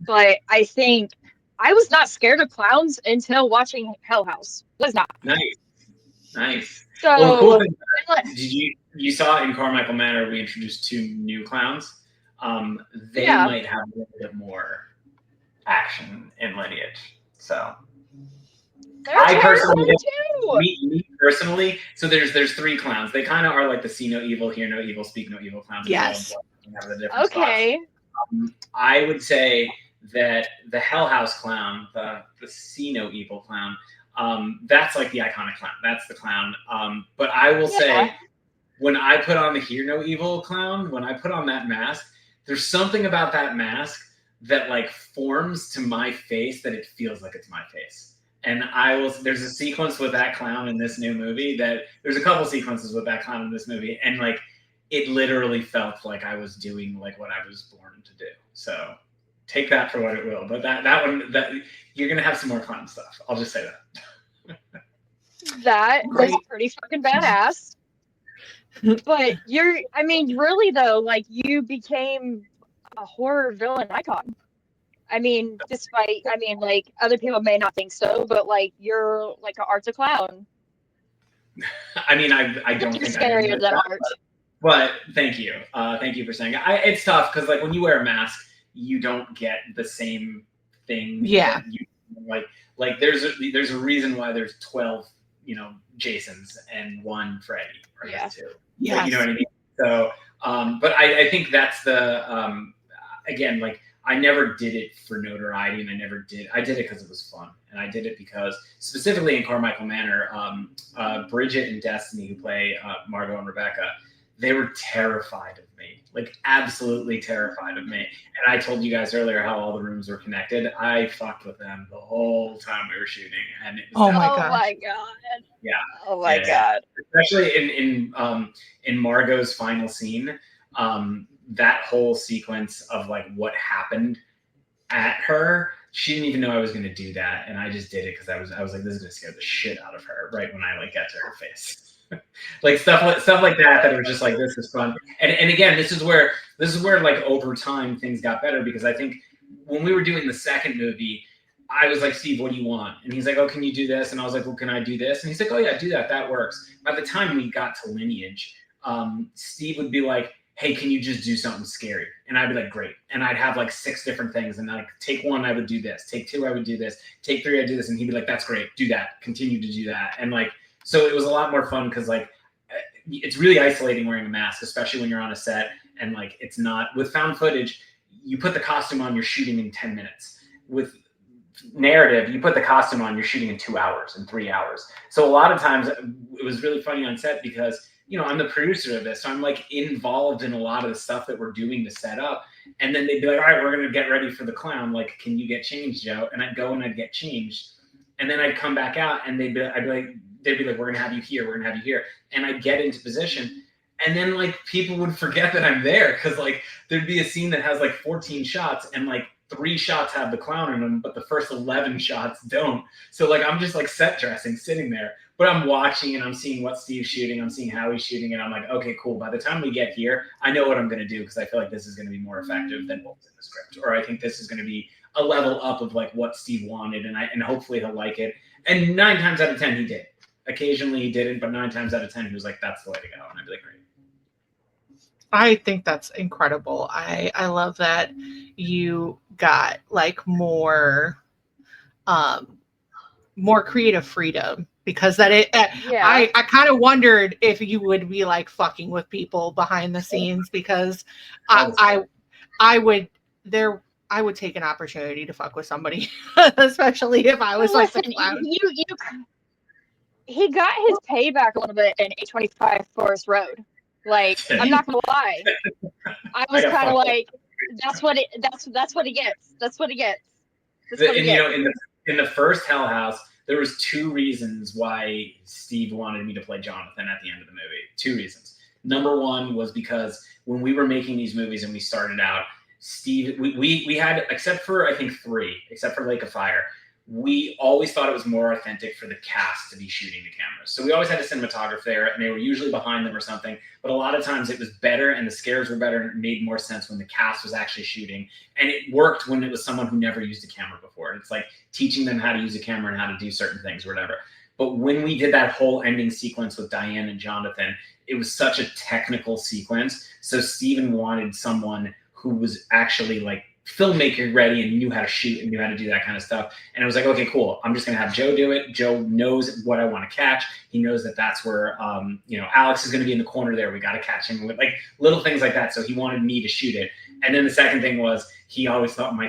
But I think I was not scared of clowns until watching Hell House. Was not. Nice. So, well, the cool thing, you saw in Carmichael Manor, we introduced 2 new clowns. They might have a little bit more action in Lineage. So I personally, me personally, so there's 3 clowns. They kind of are like the see no evil, hear no evil, speak no evil clowns. Yes. Okay. I would say that the Hell House clown, the see no evil clown, that's like the iconic clown. That's the clown. But I will say, when I put on the hear no evil clown, when I put on that mask, there's something about that mask that like forms to my face that it feels like it's my face. And there's a sequence with that clown in this new movie there's a couple sequences with that clown in this movie. And like, it literally felt like I was doing like what I was born to do. So take that for what it will. But that one, you're going to have some more clown stuff. I'll just say that. That was pretty fucking badass. But really though, like you became a horror villain icon. I mean, like other people may not think so, but like you're like an art's a clown. I mean, I don't think scarier than art. But thank you. Thank you for saying it. It's tough because like when you wear a mask, you don't get the same thing. Yeah. Like there's a reason why there's 12, Jasons and 1 Freddy. Or 2. Yeah. You know what I mean? So, but I think that's the, again, like I never did it for notoriety and I did it because it was fun. And I did it because specifically in Carmichael Manor, Bridget and Destiny, who play Margot and Rebecca, they were terrified of me, like absolutely terrified of me. And I told you guys earlier how all the rooms were connected. I fucked with them the whole time we were shooting. And it was my god. Yeah. Oh my god. Especially in Margot's final scene, that whole sequence of like what happened at her, she didn't even know I was going to do that. And I just did it because I was like, this is going to scare the shit out of her right when I like get to her face. Like stuff like that it was just like, this is fun. And again, this is where like over time things got better, because I think when we were doing the second movie, I was like, Steve, what do you want? And he's like, oh, can you do this? And I was like, well, can I do this? And he's like, oh yeah, do that. That works. By the time we got to Lineage, Steve would be like, hey, can you just do something scary? And I'd be like, great. And I'd have like 6 different things. And like, take 1, I would do this. Take 2, I would do this. Take 3, I'd do this. And he'd be like, that's great. Do that. Continue to do that. And like, so it was a lot more fun because like, it's really isolating wearing a mask, especially when you're on a set. And like, it's not, with found footage, you put the costume on, you're shooting in 10 minutes. With narrative, you put the costume on, you're shooting in 2 hours and 3 hours. So a lot of times it was really funny on set because, I'm the producer of this. So I'm like involved in a lot of the stuff that we're doing to set up. And then they'd be like, all right, we're going to get ready for the clown. Like, can you get changed, Joe? And I'd go and I'd get changed. And then I'd come back out and they'd be like, we're going to have you here. We're going to have you here. And I'd get into position And then like people would forget that I'm there because like there'd be a scene that has like 14 shots and like 3 shots have the clown in them, but the first 11 shots don't. So like I'm just like set dressing, sitting there, but I'm watching and I'm seeing what Steve's shooting, I'm seeing how he's shooting, and I'm like, okay, cool. By the time we get here, I know what I'm going to do because I feel like this is going to be more effective than what's in the script, or I think this is going to be a level up of like what Steve wanted, and hopefully he'll like it. And 9 times out of 10 he did. Occasionally he didn't, but 9 times out of 10 he was like, that's the way to go, and I'd be like, great. I think that's incredible. I love that you got like more creative freedom, because that I kind of wondered if you would be like fucking with people behind the scenes, because I would take an opportunity to fuck with somebody, especially if I was like the clown. He got his payback a little bit in 825 Forest Road. Like, I'm not gonna lie. I was kind of like, that's what he gets. That's what he gets. You know, in the first Hell House, there was 2 reasons why Steve wanted me to play Jonathan at the end of the movie. 2 reasons. Number 1 was because when we were making these movies and we started out, Steve, we had, except for I think 3, except for Lake of Fire, we always thought it was more authentic for the cast to be shooting the cameras. So we always had a cinematographer there, and they were usually behind them or something. But a lot of times it was better, and the scares were better, and it made more sense when the cast was actually shooting. And it worked when it was someone who never used a camera before. It's like teaching them how to use a camera and how to do certain things or whatever. But when we did that whole ending sequence with Diane and Jonathan, it was such a technical sequence. So Steven wanted someone who was actually like filmmaker ready and knew how to shoot and knew how to do that kind of stuff. And I was like, okay, cool. I'm just going to have Joe do it. Joe knows what I want to catch. He knows that that's where, Alex is going to be in the corner there. We got to catch him with like little things like that. So he wanted me to shoot it. And then the second thing was he always thought my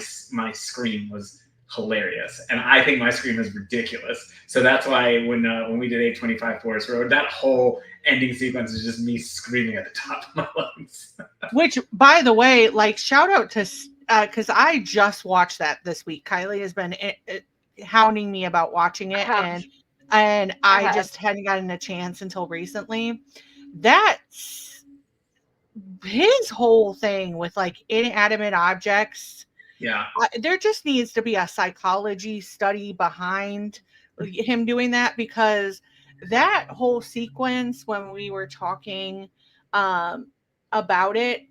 scream was hilarious. And I think my scream is ridiculous. So that's why when we did 825 Forest Road, that whole ending sequence is just me screaming at the top of my lungs. Which, by the way, like, shout out to, because I just watched that this week. Kylie has been hounding me about watching it, and I just hadn't gotten a chance until recently. That's his whole thing with like inanimate objects. Yeah. There just needs to be a psychology study behind him doing that, because that whole sequence, when we were talking about it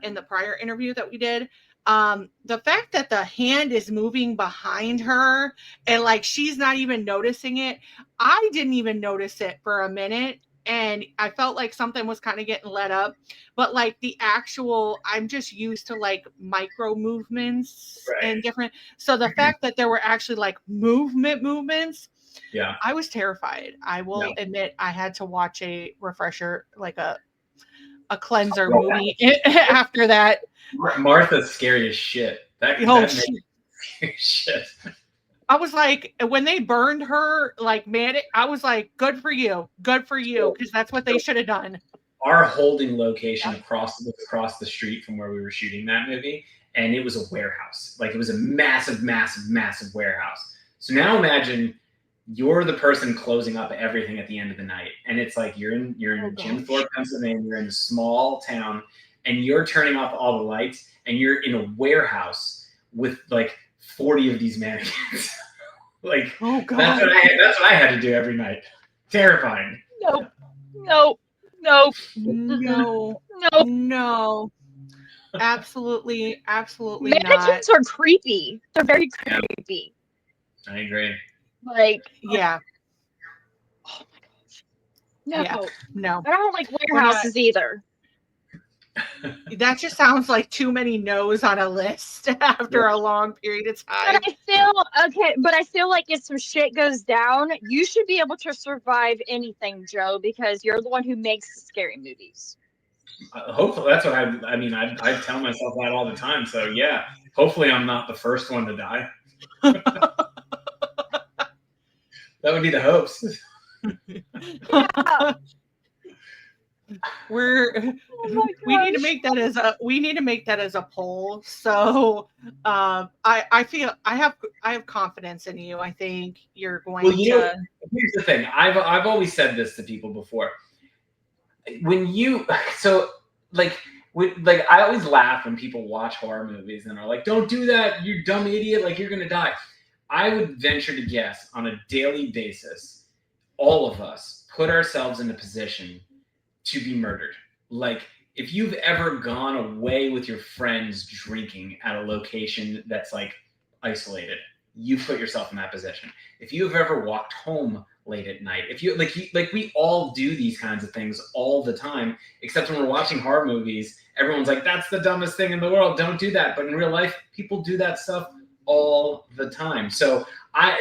in the prior interview that we did, the fact that the hand is moving behind her and like she's not even noticing it, I didn't even notice it for a minute, and I felt like something was kind of getting let up. But like the actual, I'm just used to like micro movements and different. So the fact that there were actually like movements, yeah, I was terrified. I will admit I had to watch a refresher, like a cleanser movie after that. Martha's scary as shit. Shit. I was like, when they burned her, like, man, I was like, good for you, because that's what they should have done. Our holding location across the street from where we were shooting that movie, and it was a warehouse. Like, it was a massive, massive, massive warehouse. So now imagine you're the person closing up everything at the end of the night, and it's like you're in Jim Thorpe, Pennsylvania. You're in a small town, and you're turning off all the lights, and you're in a warehouse with like 40 of these mannequins. Like, oh God. That's what I had to do every night. Terrifying. No. Absolutely mannequins are creepy. They're very creepy. I agree. Like, yeah. Oh my gosh. No. I don't like warehouses either. That just sounds like too many no's on a list after a long period of time. But I feel like if some shit goes down, you should be able to survive anything, Joe, because you're the one who makes scary movies. Hopefully, that's what I mean. I tell myself that all the time. So yeah, hopefully I'm not the first one to die. That would be the hopes. Yeah. We need to make that as a poll. So I feel I have confidence in you. I think you're going to. Here's the thing. I've always said this to people before. when you like I always laugh when people watch horror movies and are like, "Don't do that, you dumb idiot! Like you're gonna die." I would venture to guess on a daily basis, all of us put ourselves in a position to be murdered. Like if you've ever gone away with your friends drinking at a location that's like isolated, you put yourself in that position. If you've ever walked home late at night, if you like we all do these kinds of things all the time, except when we're watching horror movies, everyone's like, that's the dumbest thing in the world, don't do that. But in real life, people do that stuff all the time. So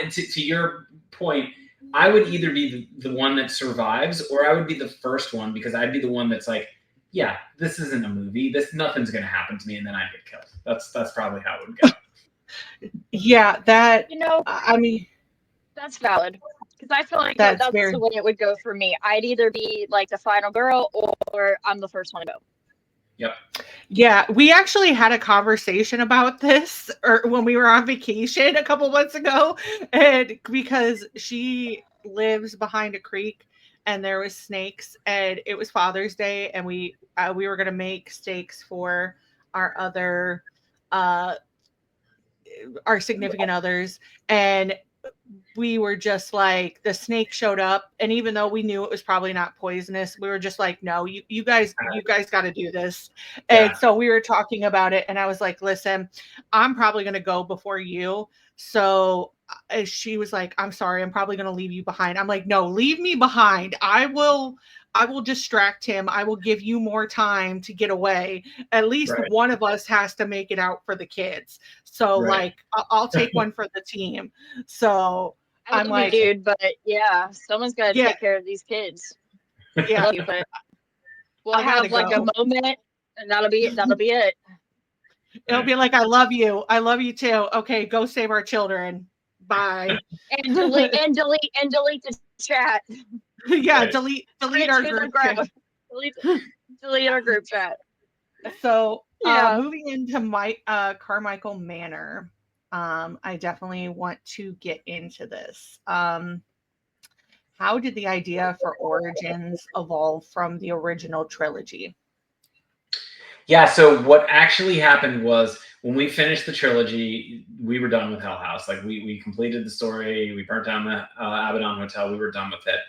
to your point, I would either be the one that survives, or I would be the first one, because I'd be the one that's like, yeah, this isn't a movie, nothing's gonna happen to me, and then I'd get killed. That's probably how it would go. Yeah, that, You know, I mean, that's valid. Because I feel like that's that's very, the way it would go for me. I'd either be like the final girl or I'm the first one to go. Yep. yeah, we actually had a conversation about this when we were on vacation a couple months ago, and because she lives behind a creek and there was snakes, and it was Father's Day, and we were going to make steaks for our other our significant others, and we were just like, the snake showed up, and even though we knew it was probably not poisonous, we were just like, no, you guys got to do this. And so we were talking about it, and I was like, listen, I'm probably going to go before you. So she was like, I'm sorry, I'm probably going to leave you behind. I'm like, no, leave me behind. I will distract him. I will give you more time to get away. At least one of us has to make it out for the kids. So like, I'll take one for the team. So I'm like, dude, but yeah, someone's got to take care of these kids. Yeah, I love you, but we'll have like a moment, and that'll be it. It'll be like, I love you too. Okay, go save our children. Bye. And delete the chat. Yeah, delete our group chat. Delete our group chat. So moving into Carmichael Manor, I definitely want to get into this. How did the idea for Origins evolve from the original trilogy? Yeah, so what actually happened was, when we finished the trilogy, we were done with Hell House. Like we completed the story, we burnt down the Abaddon Hotel, we were done with it.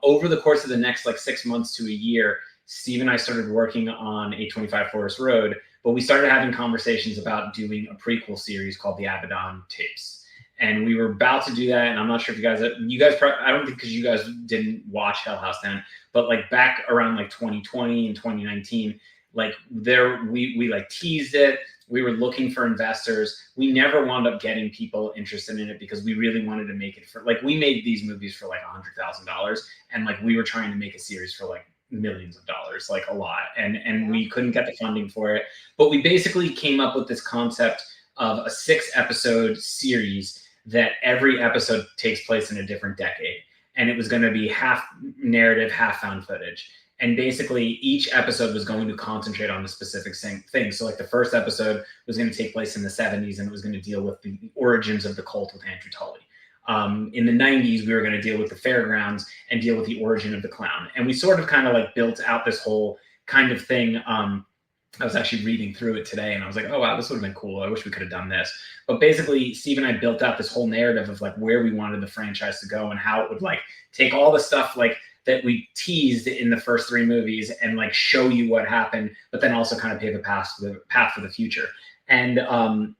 Over the course of the next like 6 months to a year, Steve and I started working on 825 Forest Road, but we started having conversations about doing a prequel series called the Abaddon Tapes. And we were about to do that, and I'm not sure if you guys I don't think, because you guys didn't watch Hell House then, but like back around like 2020 and 2019, like we like teased it. We were looking for investors. We never wound up getting people interested in it, because we really wanted to make it for, like, we made these movies for like $100,000, and like we were trying to make a series for like millions of dollars, like a lot, and we couldn't get the funding for it. But we basically came up with this concept of a 6-episode series that every episode takes place in a different decade, and it was going to be half narrative, half found footage. And basically, each episode was going to concentrate on a specific thing. So like the first episode was going to take place in the 70s, and it was going to deal with the origins of the cult with Andrew Tully. In the 90s, we were going to deal with the fairgrounds and deal with the origin of the clown. And we sort of kind of like built out this whole kind of thing. I was actually reading through it today, and I was like, oh, wow, this would have been cool. I wish we could have done this. But basically, Steve and I built out this whole narrative of like where we wanted the franchise to go, and how it would like take all the stuff like that we teased in the first 3 movies and like show you what happened, but then also kind of pave a path for the future. And after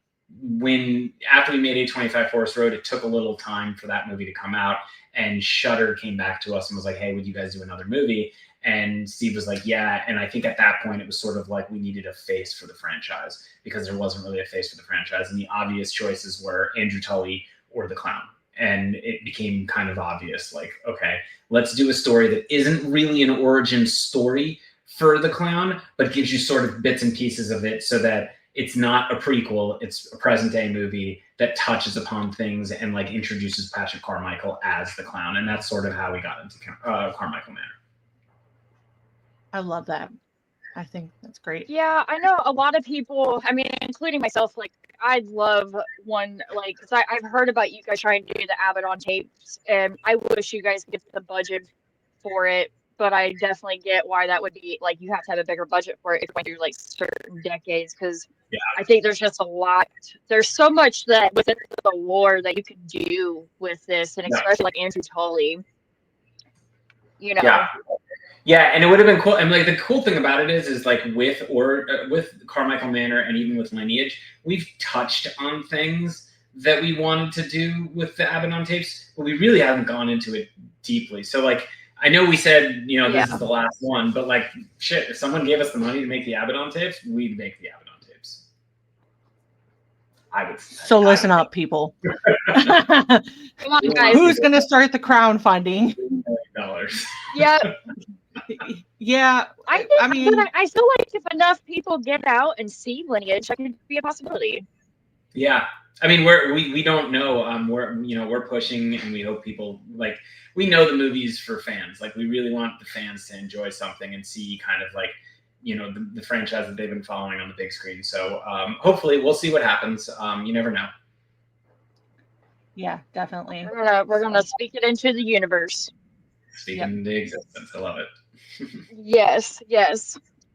we made 825 Forest Road, it took a little time for that movie to come out, and Shudder came back to us and was like, hey, would you guys do another movie? And Steve was like, yeah. And I think at that point, it was sort of like we needed a face for the franchise, because there wasn't really a face for the franchise. And the obvious choices were Andrew Tully or the clown. And it became kind of obvious, like, okay, let's do a story that isn't really an origin story for the clown, but gives you sort of bits and pieces of it, so that it's not a prequel, it's a present day movie that touches upon things and like introduces Patrick Carmichael as the clown. And that's sort of how we got into Carmichael Manor. I love that. I think that's great. Yeah, I know a lot of people, I mean, including myself, like, I'd love one, like, because I've heard about you guys trying to do the Abaddon tapes, and I wish you guys could get the budget for it. but I definitely get why that would be like you have to have a bigger budget for it if you're going through like certain decades because I think there's just a lot. There's so much that within the lore that you can do with this, and especially like Andrew Tully. You know. Yeah, and it would have been cool. And like the cool thing about it is like with Carmichael Manor and even with Lineage, we've touched on things that we wanted to do with the Abaddon tapes, but we really haven't gone into it deeply. So like, I know we said, you know, this is the last one, but like, shit, if someone gave us the money to make the Abaddon tapes, we'd make the Abaddon tapes. I would. So listen up, people. Come on, guys. Who's going to start the crowdfunding? $1 Yeah. Yeah. I mean, I feel like if enough people get out and see Lineage, that could be a possibility. Yeah. I mean, we don't know. We're pushing, and we hope people like. We know the movie's for fans. Like, we really want the fans to enjoy something and see kind of like, you know, the franchise that they've been following on the big screen. So hopefully, we'll see what happens. You never know. Yeah, definitely. We're gonna speak it into the universe. Speaking into existence, I love it. Yes.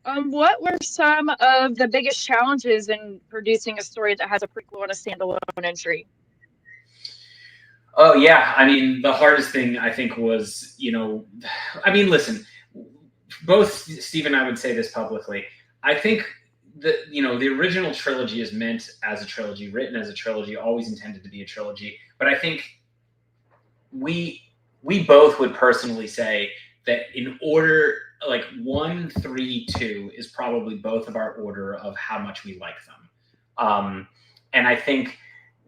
What were some of the biggest challenges in producing a story that has a prequel and a standalone entry? Oh, yeah. I mean, the hardest thing, I think, was, you know, I mean, listen, both Steve and I would say this publicly. I think that, you know, the original trilogy is meant as a trilogy, written as a trilogy, always intended to be a trilogy. But I think we both would personally say that in order, like 1, 3, 2 is probably both of our order of how much we like them. And I think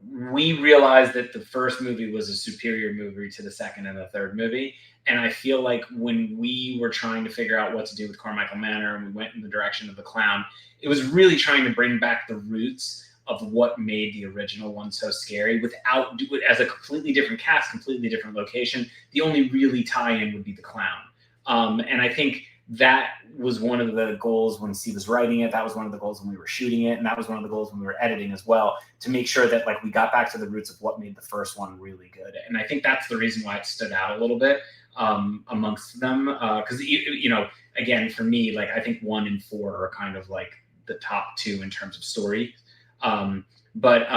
we realized that the first movie was a superior movie to the second and the third movie. And I feel like when we were trying to figure out what to do with Carmichael Manor and we went in the direction of the clown, it was really trying to bring back the roots of what made the original one so scary without do it as a completely different cast, completely different location. The only really tie-in would be the clown. And I think that was one of the goals when Steve was writing it. That was one of the goals when we were shooting it. And that was one of the goals when we were editing as well, to make sure that like we got back to the roots of what made the first one really good. And I think that's the reason why it stood out a little bit amongst them. Because, you know, again, for me, like I think 1 and 4 are kind of like the top 2 in terms of story. But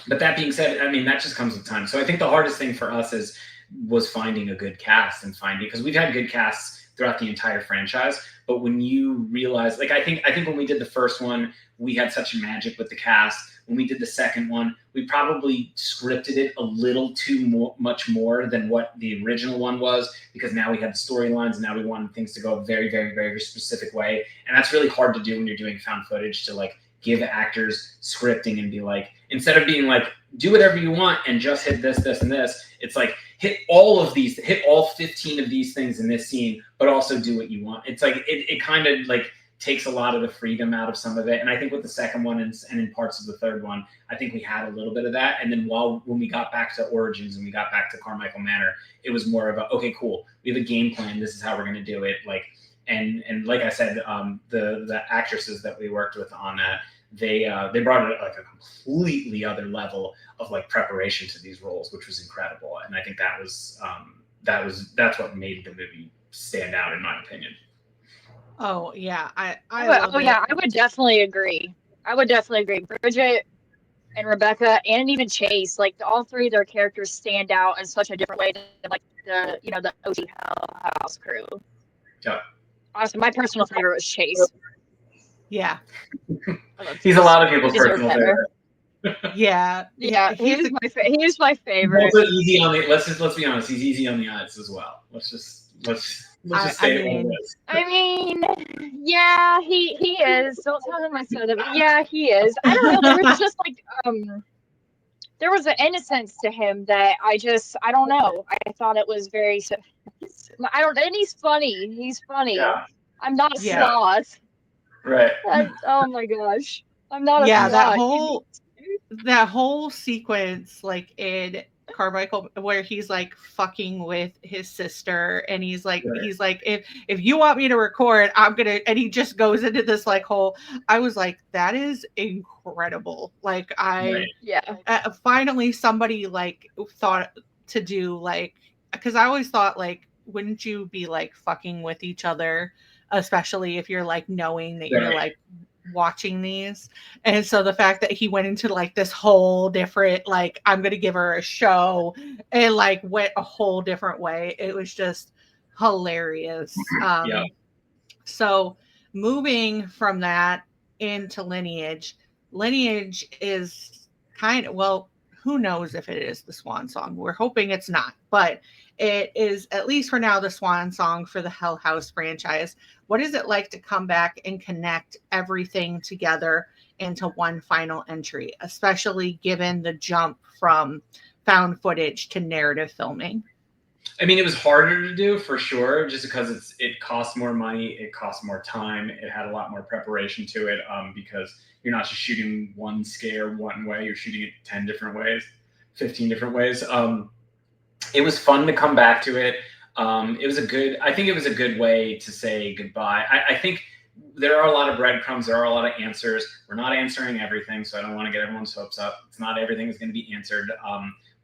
that being said, I mean, that just comes with time. So I think the hardest thing for us was finding a good cast and because we've had good casts throughout the entire franchise. But when you realize, like, I think when we did the first one, we had such magic with the cast. When we did the second one, we probably scripted it a little too much more than what the original one was, because now we had storylines and now we wanted things to go a very, very, very specific way. And that's really hard to do when you're doing found footage, to like give actors scripting and be like, instead of being like, do whatever you want and just hit this, this, and this, it's like, hit all 15 of these things in this scene, but also do what you want. It's like, it kind of like takes a lot of the freedom out of some of it. And I think with the second one and in parts of the third one, I think we had a little bit of that. And then when we got back to Origins and we got back to Carmichael Manor, it was more of a, okay, cool, we have a game plan. This is how we're going to do it. Like, and like I said, the actresses that we worked with on that, they brought it at like a completely other level of like preparation to these roles, which was incredible. And I think that's what made the movie stand out, in my opinion. Oh yeah, I would definitely agree. Bridget and Rebecca and even Chase, like all 3 of their characters stand out in such a different way than like the OG Hell House crew. Yeah. Honestly, my personal favorite was Chase. Yeah. He's a lot of people's personal favorite. Yeah. He's my favorite. Also easy on the. Let's be honest. He's easy on the eyes as well. Let's just say it. I mean, yeah, he is. Don't tell him I said it. But yeah, he is. I don't know. There was just like there was an innocence to him that I don't know. I thought it was very. And he's funny. He's funny. Yeah. I'm not a sloth. Right. Oh my gosh. I'm not a sloth. That whole sequence, like in Carmichael, where he's like fucking with his sister, and he's like, if you want me to record, I'm gonna, and he just goes into this like whole. I was like, that is incredible. Like finally somebody like thought to do like, because I always thought like wouldn't you be like fucking with each other, especially if you're like knowing that you're Right. like watching these? And so the fact that he went into like this whole different, like, I'm gonna give her a show, and like went a whole different way, it was just hilarious. Yeah. So moving from that into Lineage, Lineage is kind of, well, who knows if it is the swan song. We're hoping it's not, but it is, at least for now, the swan song for the Hell House franchise. What is it like to come back and connect everything together into one final entry, especially given the jump from found footage to narrative filming? I mean, it was harder to do for sure, just because it costs more money, it costs more time, it had a lot more preparation to it, because you're not just shooting one scare one way, you're shooting it 10 different ways, 15 different ways. It was fun to come back to it. I think it was a good way to say goodbye. I think there are a lot of breadcrumbs, there are a lot of answers. We're not answering everything, so I don't want to get everyone's hopes up. It's not everything is going to be answered,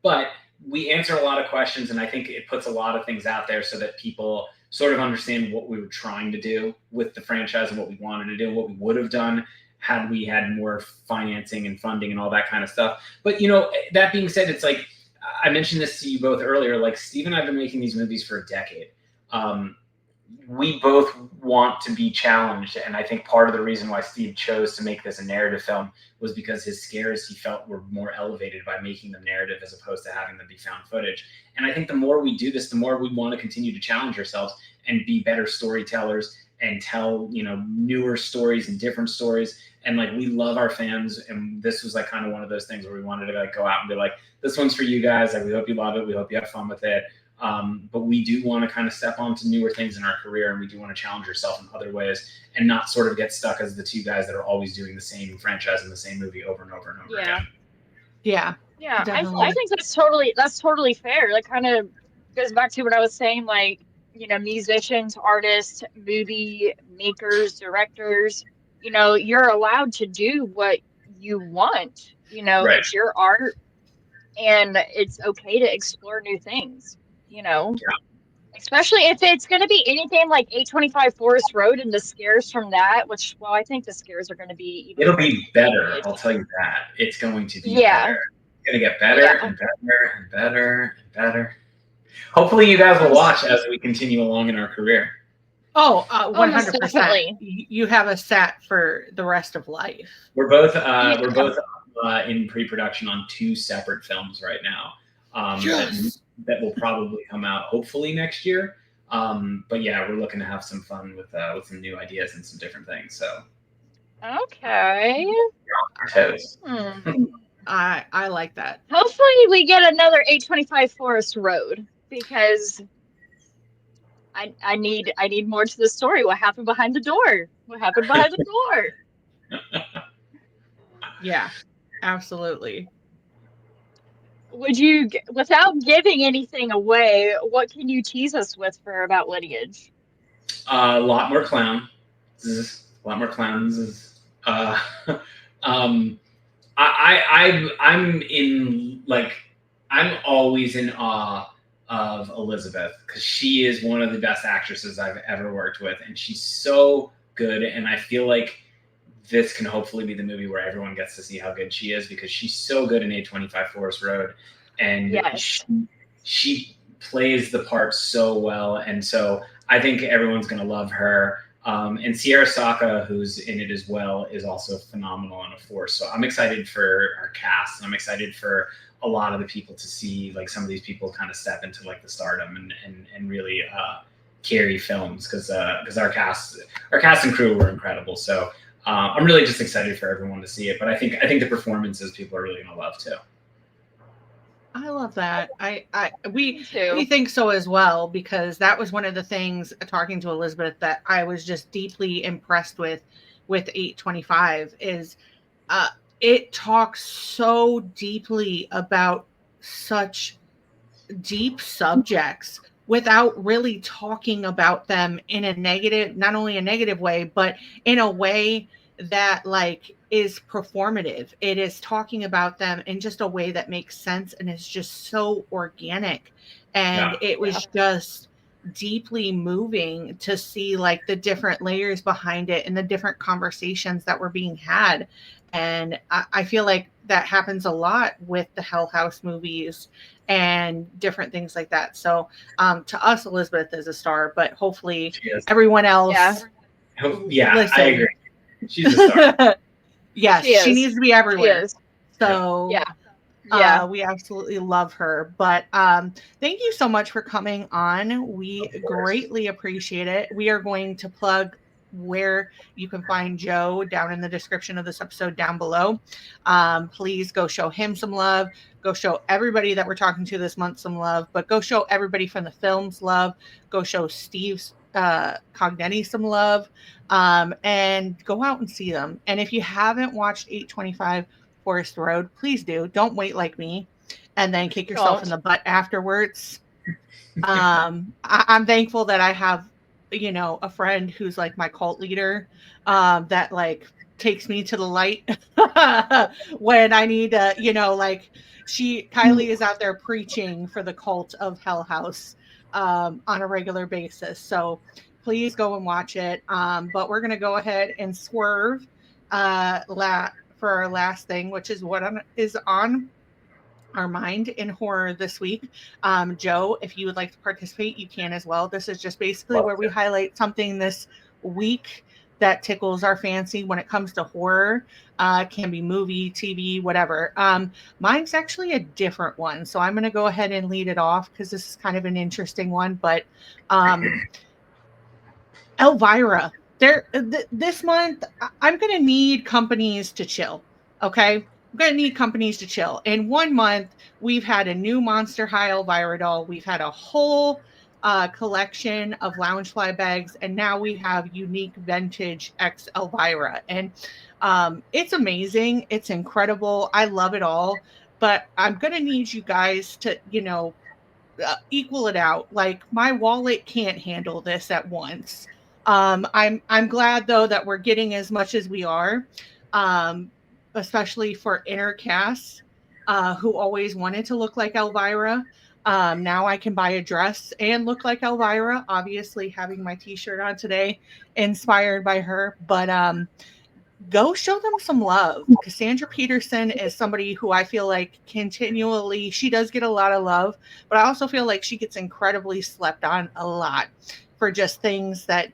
but we answer a lot of questions, and I think it puts a lot of things out there so that people sort of understand what we were trying to do with the franchise and what we wanted to do, what we would have done had we had more financing and funding and all that kind of stuff. But, you know, that being said, it's like, I mentioned this to you both earlier, like Steve and I have been making these movies for a decade. We both want to be challenged, and I think part of the reason why Steve chose to make this a narrative film was because his scares, he felt, were more elevated by making them narrative as opposed to having them be found footage. And I think the more we do this, the more we want to continue to challenge ourselves and be better storytellers and tell, you know, newer stories and different stories. And like, we love our fans, and this was like kind of one of those things where we wanted to like go out and be like, this one's for you guys, like, we hope you love it, we hope you have fun with it. But we do want to kind of step onto newer things in our career, and we do want to challenge ourselves in other ways and not sort of get stuck as the two guys that are always doing the same franchise and the same movie over and over and over again. Yeah. Yeah, Definitely. I think that's totally fair. That kind of goes back to what I was saying, like, you know, musicians, artists, movie makers, directors, you know, you're allowed to do what you want. You know, Right. it's your art, and it's okay to explore new things, you know. Yeah. Especially if it's going to be anything like 825 Forest Road and the scares from that, which, well, I think the scares are going to be even It'll be better, good. I'll tell you that. It's going to be Yeah. better. It's going to get better Yeah. and better and better and better. Hopefully you guys will watch as we continue along in our career. Oh, Almost 100%. definitely. You have a set for the rest of life. We're both Yeah. in pre-production on 2 separate films right now. Yes. That will probably come out hopefully next year. But yeah, we're looking to have some fun with some new ideas and some different things. So Okay. toes. I like that. Hopefully we get another 825 Forest Road, because I need more to the story. What happened behind the door? What happened behind the door? Yeah, absolutely. Would you, without giving anything away, what can you tease us with for about Lineage? A lot more clowns. A lot more clowns. I'm in, like, I'm always in awe of Elizabeth, because she is one of the best actresses I've ever worked with, and she's so good. And I feel like this can hopefully be the movie where everyone gets to see how good she is, because she's so good in 825 Forest Road, and Yes. she plays the part so well. And so I think everyone's going to love her. And Sierra Saka, who's in it as well, is also phenomenal and a force. So I'm excited for our cast, and I'm excited for a lot of the people to see, like, some of these people kind of step into like the stardom and really carry films, because our cast and crew were incredible. So I'm really just excited for everyone to see it. But I think the performances people are really going to love too. I love that. We too. think so as well, because that was one of the things, talking to Elizabeth, that I was just deeply impressed with 825 is it talks so deeply about such deep subjects without really talking about them in a negative, not only a negative way, but in a way that like is performative. It is talking about them in just a way that makes sense and is just so organic. And it was just deeply moving to see like the different layers behind it and the different conversations that were being had. And I feel like that happens a lot with the Hell House movies and different things like that. So to us, Elizabeth is a star, but hopefully everyone else. Yeah, listen. I agree. She's a star. Yes, she needs to be everywhere. So yeah. We absolutely love her. But thank you so much for coming on. We greatly appreciate it. We are going to plug where you can find Joe down in the description of this episode down below. Please go show him some love. Go show everybody that we're talking to this month some love. But go show everybody from the films love. Go show Steve's Cognetti some love. And go out and see them. And if you haven't watched 825 Forest Road, please do. Don't wait like me and then kick yourself in the butt afterwards. I'm thankful that I have, a friend who's like my cult leader, that like takes me to the light when I need to, Kylie is out there preaching for the cult of Hell House on a regular basis. So please go and watch it. But we're going to go ahead and swerve for our last thing, which is what is on our mind in horror this week. Joe, if you would like to participate, you can as well. This is just basically where we highlight something this week that tickles our fancy when it comes to horror. Can be movie, TV, whatever. Mine's actually a different one, so I'm going to go ahead and lead it off because this is kind of an interesting one. But Elvira. This month, I'm going to need companies to chill, okay? I'm going to need companies to chill. In 1 month, we've had a new Monster High Elvira doll. We've had a whole collection of Loungefly bags, and now we have unique vintage X Elvira. And it's amazing. It's incredible. I love it all. But I'm going to need you guys to, equal it out. Like, my wallet can't handle this at once. I'm glad though that we're getting as much as we are, especially for inner Cass, who always wanted to look like Elvira. Now I can buy a dress and look like Elvira. Obviously, having my T-shirt on today, inspired by her. But go show them some love. Cassandra Peterson is somebody who I feel like continually, she does get a lot of love, but I also feel like she gets incredibly slept on a lot for just things that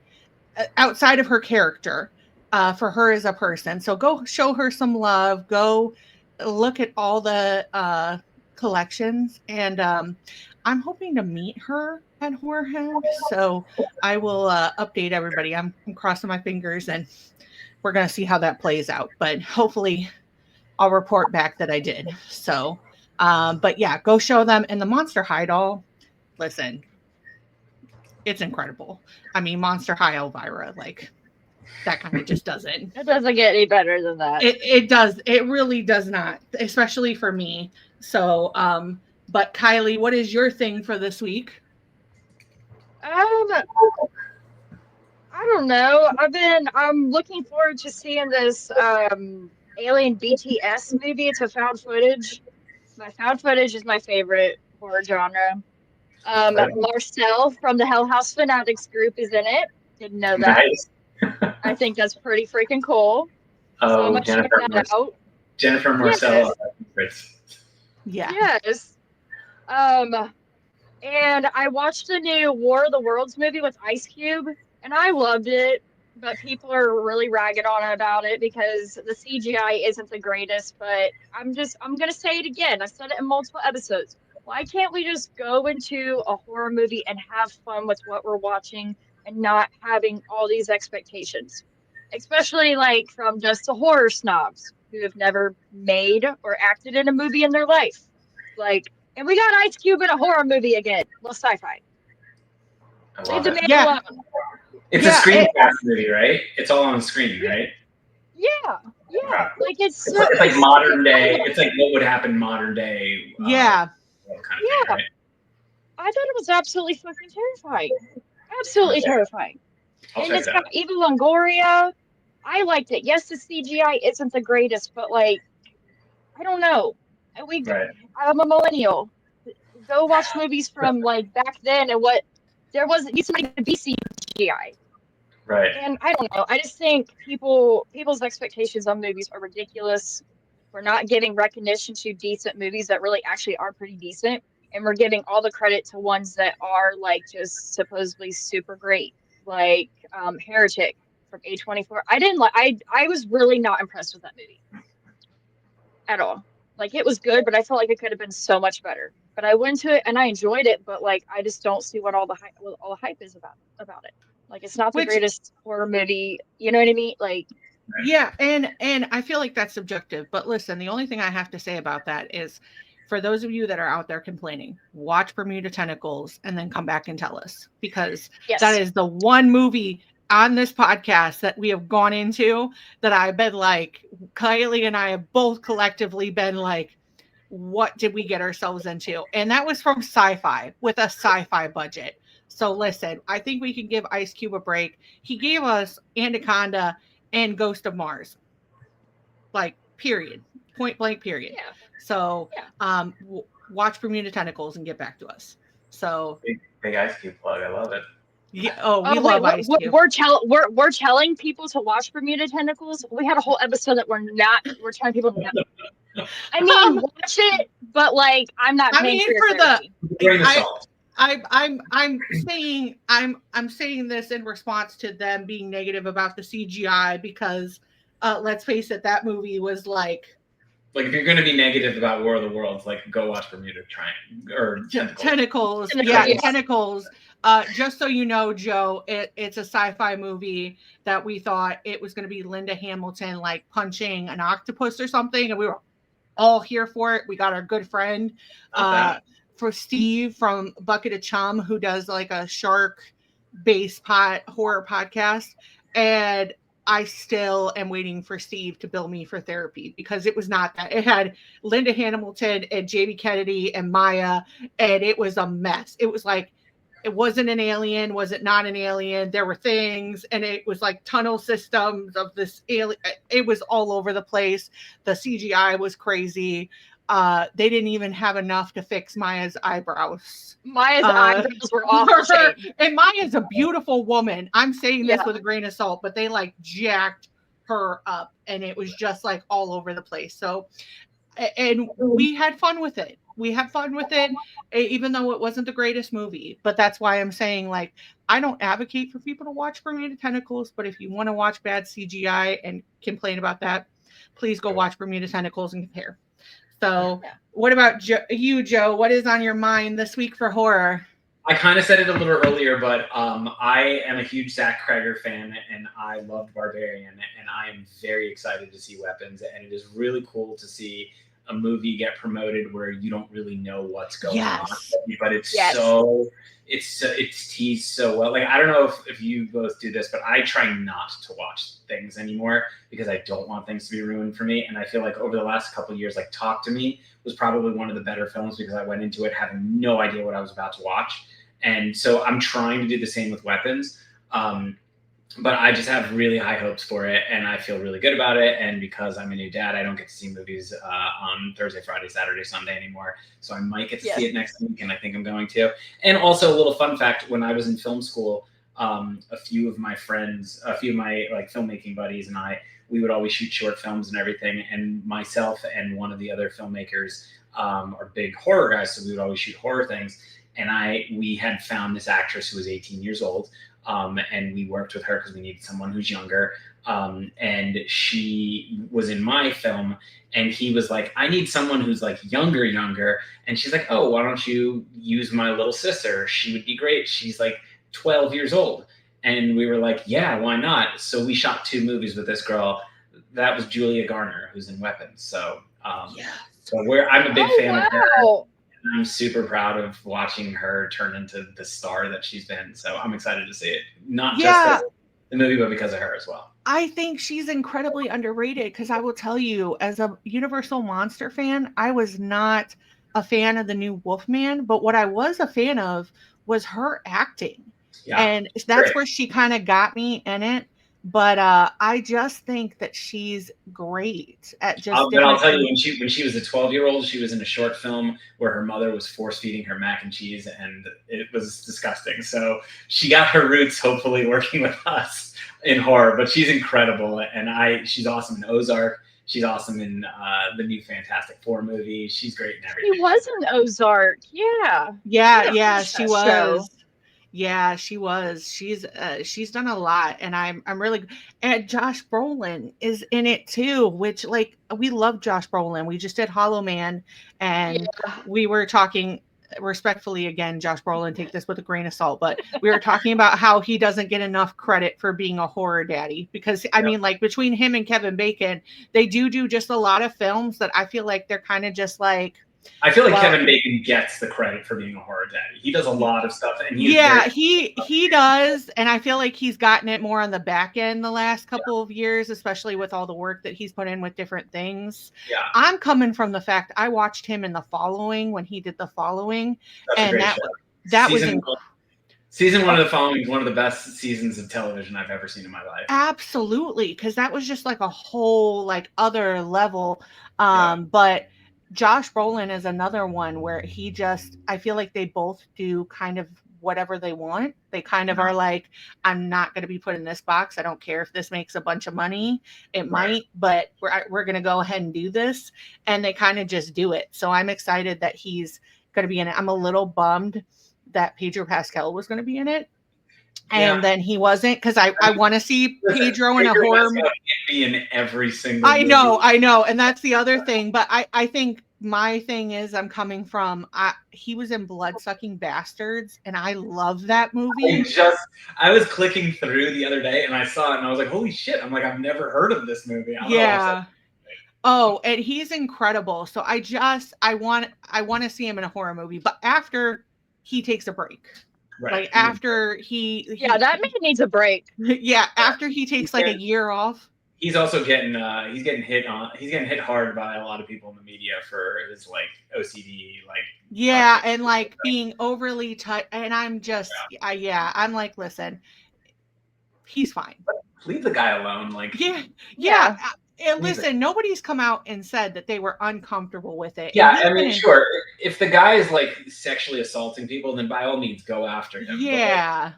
outside of her character, for her as a person. So go show her some love. Go look at all the collections. And I'm hoping to meet her at Horror House. So I will update everybody. I'm crossing my fingers and we're going to see how that plays out. But hopefully I'll report back that I did. So, but yeah, go show them. And the Monster High doll, listen, it's incredible. I mean, Monster High Elvira, like that kind of just doesn't. It doesn't get any better than that. It does. It really does not, especially for me. So, but Kylie, what is your thing for this week? I don't know. I'm looking forward to seeing this Alien BTS movie. It's a found footage. My found footage is my favorite horror genre. Marcel from the Hell House Fanatics group is in it. Didn't know that. Nice. I think that's pretty freaking cool. Oh, so Jennifer Marcel. Yes. Yeah. Yes. And I watched the new War of the Worlds movie with Ice Cube, and I loved it. But people are really ragging on about it because the CGI isn't the greatest. But I'm gonna say it again. I've said it in multiple episodes. Why can't we just go into a horror movie and have fun with what we're watching and not having all these expectations? Especially like from just the horror snobs who have never made or acted in a movie in their life. Like, and we got Ice Cube in a horror movie again. Well, sci-fi. Leave the man alone. It's a Screencast movie, right? It's all on screen, right? Yeah. Like it's like modern day. It's like what would happen modern day. Yeah. Kind of thing, right? I thought it was absolutely fucking terrifying. Absolutely terrifying. And it's got Eva Longoria. I liked it. Yes, the CGI isn't the greatest, but like, I don't know. I'm a millennial. Go watch movies from like back then and what there wasn't used to be CGI. Right. And I don't know. I just think people's expectations on movies are ridiculous. We're not giving recognition to decent movies that really actually are pretty decent, and we're giving all the credit to ones that are like just supposedly super great, like Heretic from A24. I was really not impressed with that movie at all. Like it was good, but I felt like it could have been so much better. But I went to it and I enjoyed it, but like I just don't see what all the hype is about it. Like it's not the Which, greatest horror movie, you know what I mean? Like yeah, and I feel like that's subjective. But listen, the only thing I have to say about that is, for those of you that are out there complaining, watch Bermuda Tentacles and then come back and tell us, because yes, that is the one movie on this podcast that we have gone into that I've been like, Kylie and I have both collectively been like, what did we get ourselves into? And that was from Sci-Fi, with a Sci-Fi budget. So listen, I think we can give Ice Cube a break. He gave us Anaconda and Ghost of Mars, like, period, point blank, period. yeah, So yeah. watch Bermuda Tentacles and get back to us. So Big Ice Cube plug. I love it. yeah, we wait, love Ice Cube. we're telling people to watch Bermuda Tentacles. We had a whole episode that we're telling people not. I mean, watch it, but like I'm not paying for your therapy. I'm saying this in response to them being negative about the CGI, because let's face it, that movie was like if you're going to be negative about War of the Worlds, like go watch Bermuda Triangle or Tentacles. Tentacles. Just so you know, Joe, it's a sci-fi movie that we thought it was going to be Linda Hamilton like punching an octopus or something, and we were all here for it. We got our good friend for Steve from Bucket of Chum, who does like a shark based horror podcast, and I still am waiting for Steve to bill me for therapy, because it was not that. It had Linda Hamilton and Jamie Kennedy and Maya, and it was a mess. It was like, it wasn't an alien. Was it not an alien? There were things, and it was like tunnel systems of this alien. It was all over the place. The CGI was crazy. They didn't even have enough to fix Maya's eyebrows. Maya's eyebrows were awful. And Maya's a beautiful woman. I'm saying this with a grain of salt, but they like jacked her up, and it was just like all over the place. So, and we had fun with it. We had fun with it, even though it wasn't the greatest movie. But that's why I'm saying, like, I don't advocate for people to watch Bermuda Tentacles, but if you want to watch bad CGI and complain about that, please go watch Bermuda Tentacles and compare. So what about you, Joe? What is on your mind this week for horror? I kind of said it a little earlier, but I am a huge Zach Cregger fan, and I loved Barbarian, and I am very excited to see Weapons, and it is really cool to see a movie get promoted where you don't really know what's going on, but it's it's teased so well. Like, I don't know if you both do this, but I try not to watch things anymore because I don't want things to be ruined for me. And I feel like over the last couple of years, like Talk to Me was probably one of the better films because I went into it having no idea what I was about to watch. And so I'm trying to do the same with Weapons. But I just have really high hopes for it, and I feel really good about it. And because I'm a new dad, I don't get to see movies on Thursday, Friday, Saturday, Sunday anymore. So I might get to see it next week, and I think I'm going to. And also a little fun fact, when I was in film school, a few of my like filmmaking buddies and we would always shoot short films and everything. And myself and one of the other filmmakers are big horror guys, so we would always shoot horror things. And we had found this actress who was 18 years old. And we worked with her because we needed someone who's younger. And she was in my film, and he was like, I need someone who's like younger. And she's like, oh, why don't you use my little sister? She would be great. She's like 12 years old. And we were like, yeah, why not? So we shot 2 movies with this girl. That was Julia Garner, who's in Weapons. So, I'm a big fan of her. I'm super proud of watching her turn into the star that she's been. So I'm excited to see it. Not just the movie, but because of her as well. I think she's incredibly underrated because I will tell you, as a Universal Monster fan, I was not a fan of the new Wolfman, but what I was a fan of was her acting. Yeah, and that's where she kind of got me in it. but I just think that she's great at just But I'll different tell you, things. when she was a 12-year-old, she was in a short film where her mother was force feeding her mac and cheese, and it was disgusting. So she got her roots, hopefully, working with us in horror. But she's incredible, and she's awesome in Ozark. She's awesome in the new Fantastic Four movie. She's great in everything. He was in Ozark. Yeah. Yeah, she that was. show. Yeah, she was. She's done a lot, and I'm really. And Josh Brolin is in it too, which like we love Josh Brolin. We just did Hollow Man, and Yeah. we were talking respectfully again. Josh Brolin, take this with a grain of salt, but we were talking about how he doesn't get enough credit for being a horror daddy because I mean, like between him and Kevin Bacon, they do just a lot of films that I feel like they're kind of just like. I feel like Kevin Bacon gets the credit for being a horror daddy. He does a lot of stuff, and he does, and I feel like he's gotten it more on the back end the last couple of years, especially with all the work that he's put in with different things. Yeah, I'm coming from the fact I watched him in The Following when he did The Following, and that was season 1 of The Following is one of the best seasons of television I've ever seen in my life. Absolutely, because that was just like a whole like other level. But Josh Brolin is another one where he just, I feel like they both do kind of whatever they want. They kind of are like, I'm not going to be put in this box. I don't care if this makes a bunch of money. It might, but we're going to go ahead and do this. And they kind of just do it. So I'm excited that he's going to be in it. I'm a little bummed that Pedro Pascal was going to be in it. And then he wasn't, because I want to see Pedro in a horror movie. Be in every single I know, and that's the other thing. But I think my thing is I'm coming from he was in Blood-Sucking Bastards, and I love that movie. I was clicking through the other day, and I saw it, and I was like, "Holy shit!" I'm like, "I've never heard of this movie." Oh, and he's incredible. So I want to see him in a horror movie, but after he takes a break. Like after that man needs a break. Yeah, after he takes like a year off. He's also getting hit hard by a lot of people in the media for his like OCD, like and like being overly tight. And I'm just I'm like, listen, he's fine. Leave the guy alone. Like yeah. And listen, nobody's come out and said that they were uncomfortable with it. Yeah, I mean, sure. If the guy is like sexually assaulting people, then by all means go after him. Yeah.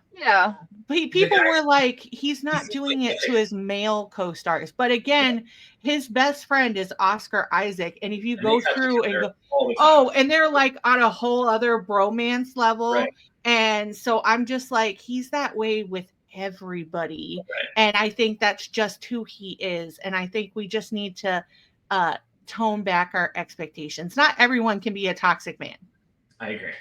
People were like, he's not doing it to his male co-stars. But again, his best friend is Oscar Isaac. And if you go through and go, and they're like on a whole other bromance level. Right. And so I'm just like, he's that way with everybody. Right. And I think that's just who he is. And I think we just need to tone back our expectations. Not everyone can be a toxic man. I agree.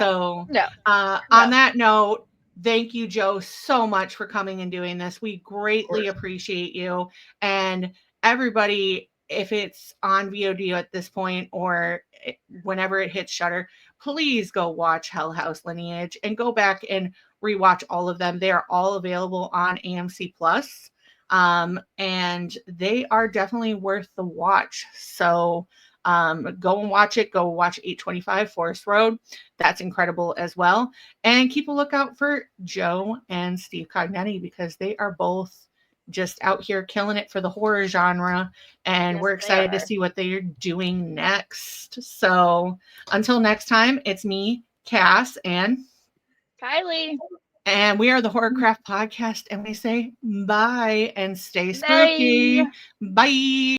On that note, thank you, Joe, so much for coming and doing this. We greatly appreciate you. And everybody, if it's on VOD at this point or whenever it hits Shudder, please go watch Hell House Lineage and go back and rewatch all of them. They are all available on AMC Plus. And they are definitely worth the watch. So go and watch it. Go watch 825 Forest Road. That's incredible as well. And keep a lookout for Joe and Steve Cognetti, because they are both just out here killing it for the horror genre. And we're excited to see what they're doing next. So until next time, it's me, Cass, and Kylie. And we are the Horrorcraft Podcast, and we say bye and stay spooky. Bye.